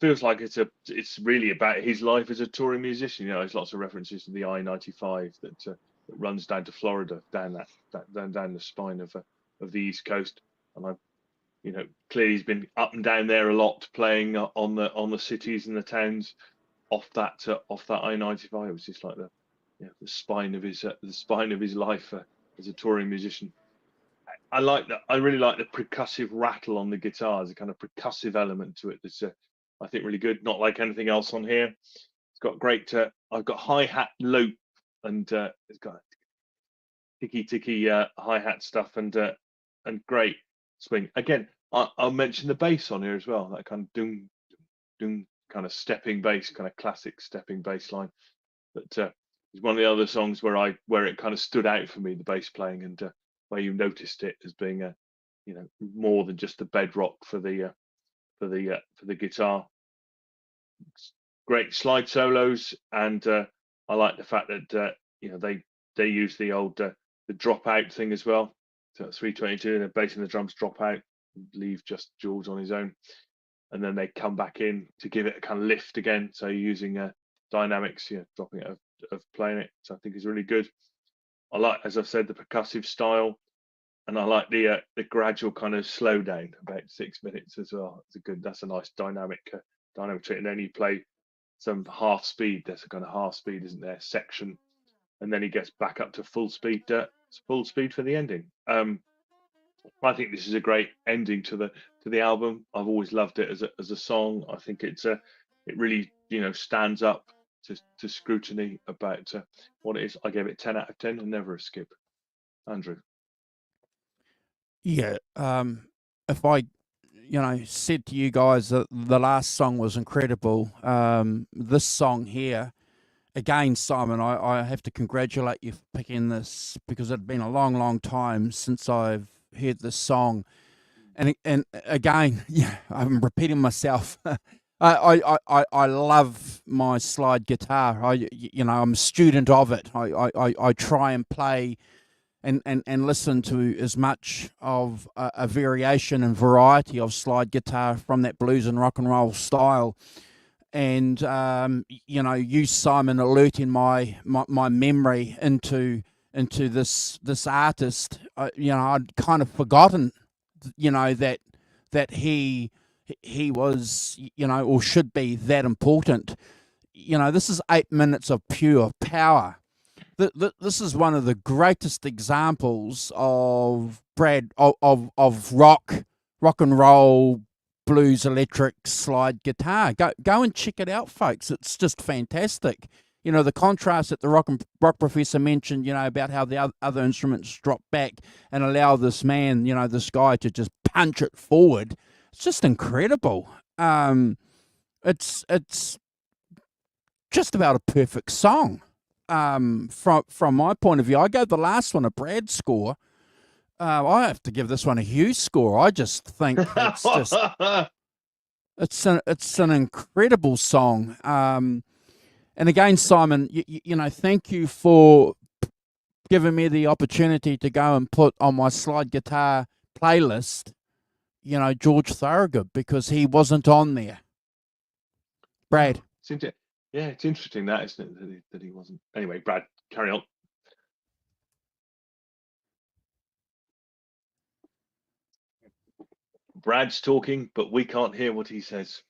feels like it's really about his life as a touring musician. There's lots of references to the I-95 that runs down to Florida, down the spine of the East Coast, and clearly he's been up and down there a lot, playing on the cities and the towns off that I-95, which is like the spine of his life as a touring musician. I like that. I really like the percussive rattle on the guitar. There's a kind of percussive element to it that's I think really good. Not like anything else on here. It's got great. I've got hi-hat loop, and it's got ticky hi-hat stuff and great swing. Again, I'll mention the bass on here as well. That kind of doom kind of stepping bass, kind of classic stepping bass line. That is one of the other songs where it kind of stood out for me, the bass playing, and where you noticed it as being more than just the bedrock for the guitar. Great slide solos, and I like the fact that they use the old the drop out thing as well. So 322, and the bass and the drums drop out, leave just George on his own, and then they come back in to give it a kind of lift again. So you're using dynamics, dropping it of playing it. So I think it's really good. I like, as I've said, the percussive style, and I like the gradual kind of slow down, about 6 minutes as well. That's a nice dynamic trick. And then you play some half speed. There's a kind of half speed, isn't there, section, and then he gets back up to full speed for the ending. I think this is a great ending to the album. I've always loved it as a song. I think it really stands up to scrutiny about what it is. I gave it 10 out of 10 and never a skip. Andrew. Yeah, if I said to you guys that the last song was incredible, this song here, again, Simon, I have to congratulate you for picking this, because it had been a long, long time since I've heard this song. And again, I'm repeating myself. I love my slide guitar. I'm a student of it. I try and play and listen to as much of a variation and variety of slide guitar from that blues and rock and roll style. And you, Simon, alerting my memory into this artist. I'd kind of forgotten, that he was, or should be that important. This is 8 minutes of pure power. This is one of the greatest examples of of rock and roll, blues, electric, slide guitar. Go and check it out, folks. It's just fantastic. You know, the contrast that the rock professor mentioned, you know, about how the other instruments drop back and allow this man, you know, this guy to just punch it forward. It's just incredible. It's just about a perfect song. From my point of view, I gave the last one a Brad score. I have to give this one a Hugh score. I just think it's an incredible song. And again, Simon, you know, thank you for giving me the opportunity to go and put on my slide guitar playlist, you know, George Thorogood, because he wasn't on there. Brad. Yeah, it's interesting that, isn't it, that he wasn't. Anyway, Brad, carry on. Brad's talking, but we can't hear what he says.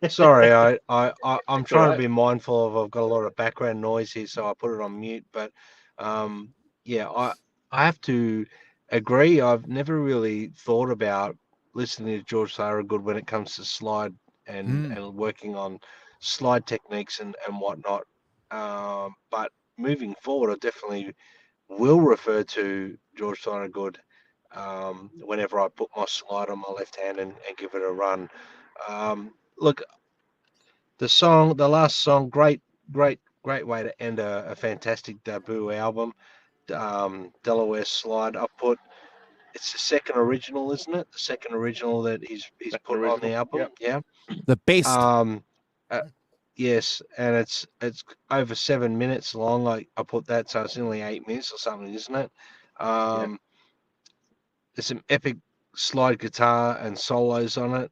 Sorry, I'm It's trying all to be mindful of. I've got a lot of background noise here, so I put it on mute. But yeah, I have to agree. I've never really thought about listening to George Thorogood when it comes to slide and working on slide techniques and whatnot. But moving forward, I definitely will refer to George Thorogood whenever I put my slide on my left hand and give it a run. Look, the last song, great way to end a fantastic debut album. Delaware Slide. It's the second original, isn't it? The second original that he's put on the album. Yep. Yeah. The best. Yes, and it's over 7 minutes long. I put that, so it's only 8 minutes or something, isn't it? There's some epic slide guitar and solos on it.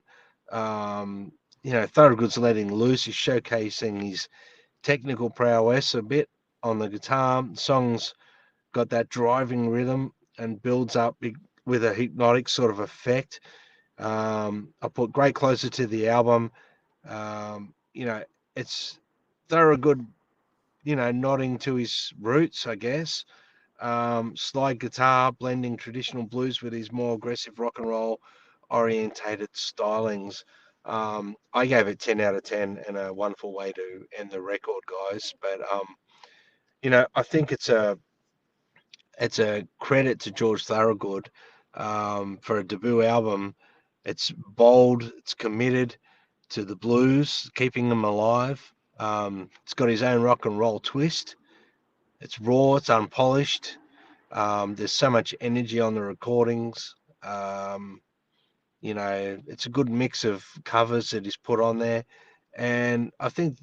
You know, Thorogood's letting loose. He's showcasing his technical prowess a bit on the guitar. The song's got that driving rhythm and builds up with a hypnotic sort of effect. I put great closer to the album. You know, it's Thorogood, you know, nodding to his roots, I guess. Slide guitar blending traditional blues with his more aggressive rock and roll orientated stylings. I gave it 10 out of 10 and a wonderful way to end the record, guys. But you know, I think it's a credit to George Thorogood for a debut album. It's bold, it's committed to the blues, keeping them alive. It's got his own rock and roll twist. It's raw, it's unpolished. There's so much energy on the recordings. You know, it's a good mix of covers that he's put on there. And I think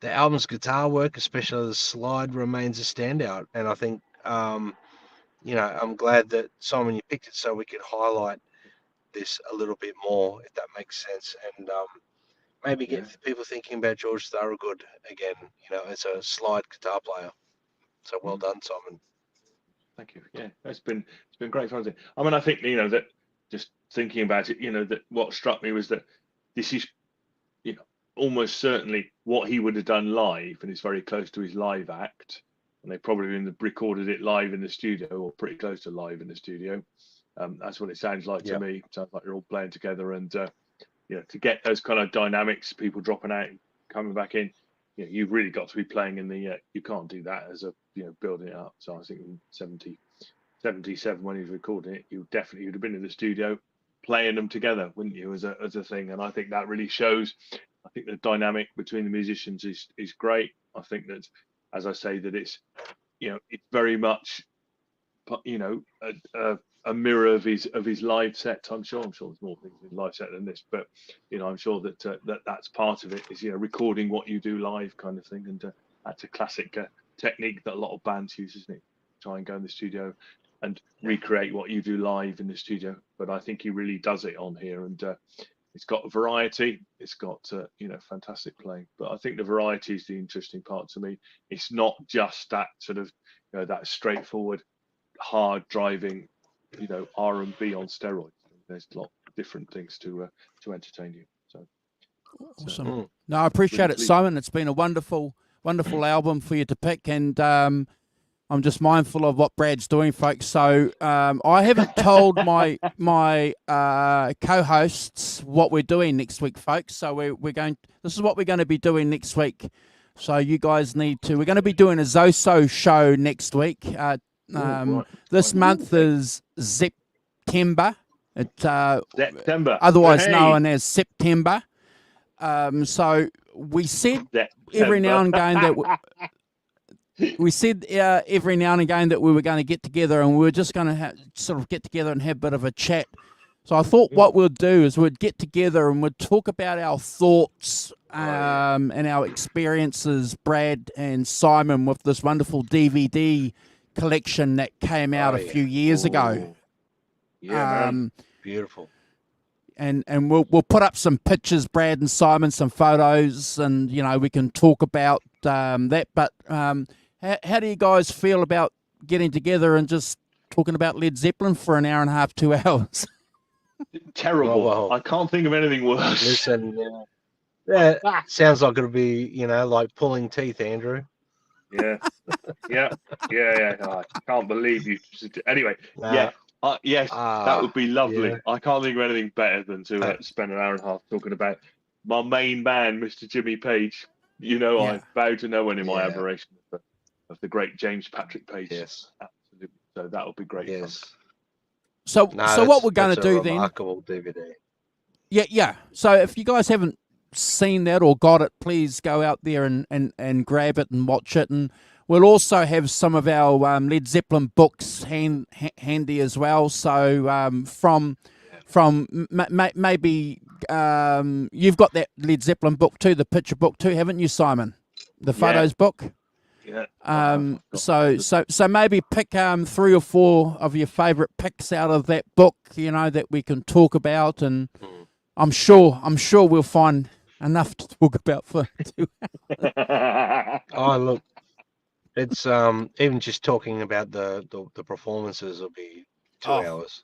the album's guitar work, especially the slide, remains a standout. And I think, you know, I'm glad that, Simon, you picked it so we could highlight this a little bit more, if that makes sense. And maybe get people thinking about George Thorogood again, you know, as a slide guitar player. So well done, Simon. Thank you. Yeah, it's been great fun. I mean, I think, you know, that just thinking about it, you know, that what struck me was that this is, you know, almost certainly what he would have done live, and it's very close to his live act. And they probably recorded it live in the studio, or pretty close to live in the studio. That's what it sounds like to me. It sounds like you're all playing together, and you know, to get those kind of dynamics, people dropping out, coming back in, you know, you've really got to be playing in the. You can't do that as a, you know, building it up. So I think in 77 when he was recording it, you definitely would have been in the studio playing them together, wouldn't you, as a thing? And I think that really shows. I think the dynamic between the musicians is great. I think that, as I say, that it's, you know, it's very much, you know, a mirror of his live set. I'm sure there's more things in live set than this, but, you know, I'm sure that that's part of it, is, you know, recording what you do live kind of thing. And that's a classic technique that a lot of bands use, isn't it? Try and go in the studio and recreate what you do live in the studio. But I think he really does it on here, and it's got variety. It's got you know, fantastic playing. But I think the variety is the interesting part to me. It's not just that sort of, you know, that straightforward, hard driving, you know, R&B on steroids. There's a lot of different things to entertain you. So awesome. No, I appreciate it, Simon. It's been a wonderful wonderful album for you to pick, and I'm just mindful of what Brad's doing, folks. So I haven't told my co-hosts what we're doing next week, folks. So we're going. This is what we're going to be doing next week. So you guys need to. We're going to be doing a Zoso show next week. Right. This month is September. September, otherwise hey. known as September. So we said every now and again that. We said every now and again that we were going to get together, and we were just going to sort of get together and have a bit of a chat. So I thought what we'll do is we'd get together and we'd talk about our thoughts and our experiences, Brad and Simon, with this wonderful DVD collection that came out a few years ago. Yeah, man. Beautiful. And we'll put up some pictures, Brad and Simon, some photos, and we can talk about that. But how do you guys feel about getting together and just talking about Led Zeppelin for an hour and a half, 2 hours? Terrible. Well, I can't think of anything worse. Listen, that sounds like it'll be, like pulling teeth, Andrew. Yeah. I can't believe you. Anyway, yes, that would be lovely. Yeah. I can't think of anything better than to spend an hour and a half talking about my main man, Mr. Jimmy Page. I bow to no one in my admiration of the great James Patrick Page. Yes, absolutely. So that would be great. Yes. So what we're going to do then? Remarkable DVD. Yeah. So if you guys haven't seen that or got it, please go out there and grab it and watch it. And we'll also have some of our Led Zeppelin books handy as well. So maybe you've got that Led Zeppelin book too, the picture book too, haven't you, Simon? The photos book. Yeah. So maybe pick 3 or 4 of your favourite picks out of that book, that we can talk about, and I'm sure we'll find enough to talk about for 2 hours. Oh, look, it's even just talking about the performances will be 2 hours,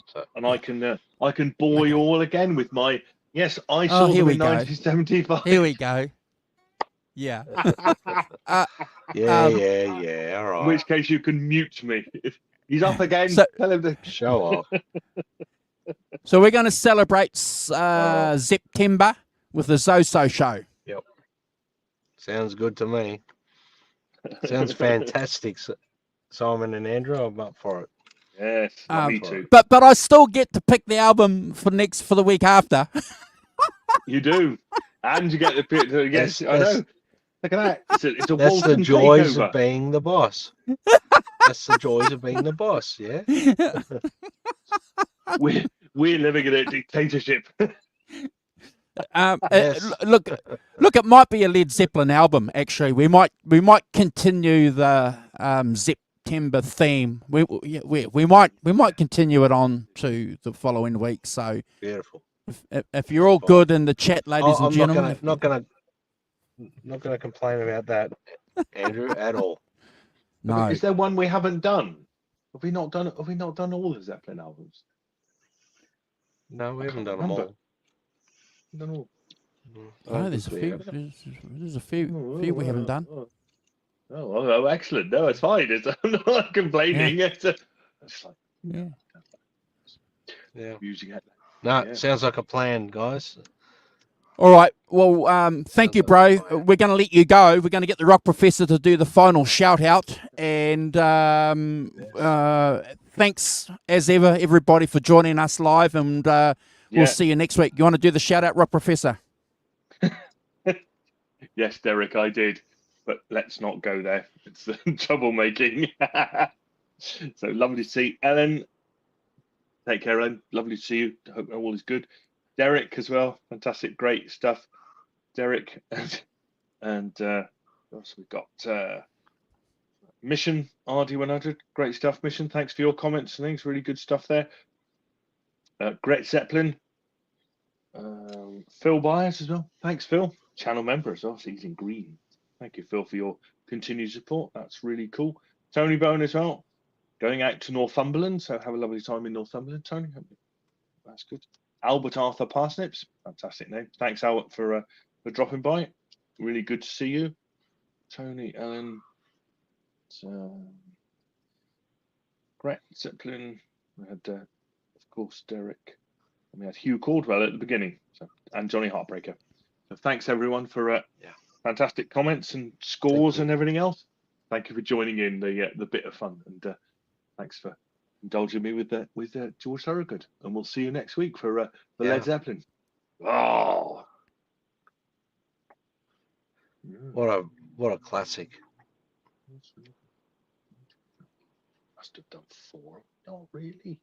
So and I can bore you all again with my I saw them in 1975. Here we go. Yeah. All right. In which case you can mute me. If he's up again, tell him to show off. So we're going to celebrate September with the Zoso show. Yep. Sounds good to me. Sounds fantastic, Simon and Andrew. I'm up for it. Yes, me too. But I still get to pick the album for the week after. You do, and you get the pick. Yes, I know. Look at that. It's a That's the Walton joys takeover. of being the boss. That's the joys of being the boss. Yeah. We're living in a dictatorship. Look, it might be a Led Zeppelin album. Actually, we might continue the September theme. We might continue it on to the following week. So beautiful. If you're all good in the chat, ladies and gentlemen, not gonna complain about that, Andrew, at all. No. Is there one we haven't done? Have we not done all the Zeppelin albums? No, we haven't done them all. Done all. No, there's a few. There's a few we haven't done. Oh, excellent. No, it's fine. I'm not complaining. Yeah. It's just like using it. No, sounds like a plan, guys. All right. Well, thank you, bro. We're going to let you go. We're going to get the Rock Professor to do the final shout out. And thanks, as ever, everybody, for joining us live. And we'll see you next week. You want to do the shout out, Rock Professor? Yes, Derek, I did. But let's not go there. It's troublemaking. So lovely to see Ellen. Take care, Ellen. Lovely to see you. Hope all is good. Derek as well, fantastic, great stuff. Derek and what else we got? Mission RD100, great stuff. Mission, thanks for your comments and things, really good stuff there. Gret Zeppelin, Phil Byers as well. Thanks, Phil. Channel member as well. So he's in green. Thank you, Phil, for your continued support. That's really cool. Tony Bone as well. Going out to Northumberland, so have a lovely time in Northumberland, Tony. That's good. Albert Arthur Parsnips, fantastic name. Thanks, Albert, for dropping by. Really good to see you. Tony, Ellen, Gret Zeppelin. We had, of course, Derek. And we had Hugh Caldwell at the beginning, and Johnny Heartbreaker. So thanks everyone for fantastic comments and scores and everything else. Thank you for joining in the bit of fun, and thanks for indulging me with George Thorogood. And we'll see you next week for Led Zeppelin. Oh, what a classic! Must have done 4. Not really.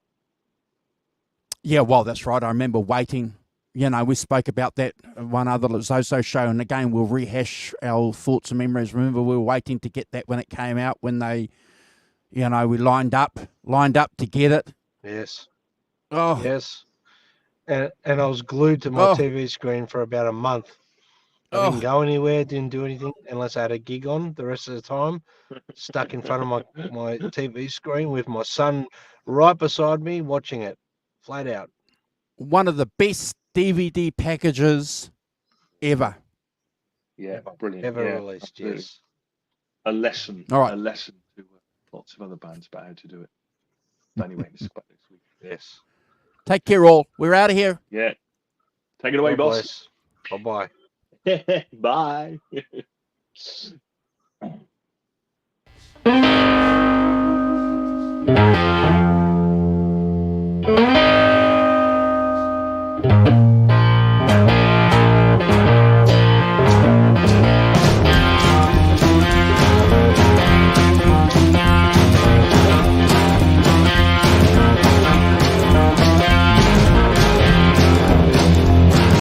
Yeah, well, that's right. I remember waiting. We spoke about that one other Zozo show, and again, we'll rehash our thoughts and memories. Remember, we were waiting to get that when it came out, when they, we lined up to get it. Yes. Oh. Yes. And I was glued to my TV screen for about a month. I didn't go anywhere, didn't do anything unless I had a gig on the rest of the time. Stuck in front of my TV screen with my son right beside me watching it, flat out. One of the best DVD packages ever. Yeah, brilliant. Ever released, absolutely. Yes. A lesson. All right. A lesson to lots of other bands about how to do it. But anyway, this is quite next week. Yes. Take care, all. We're out of here. Yeah. Take it away, God boss. Bye-bye. Bye. Bye.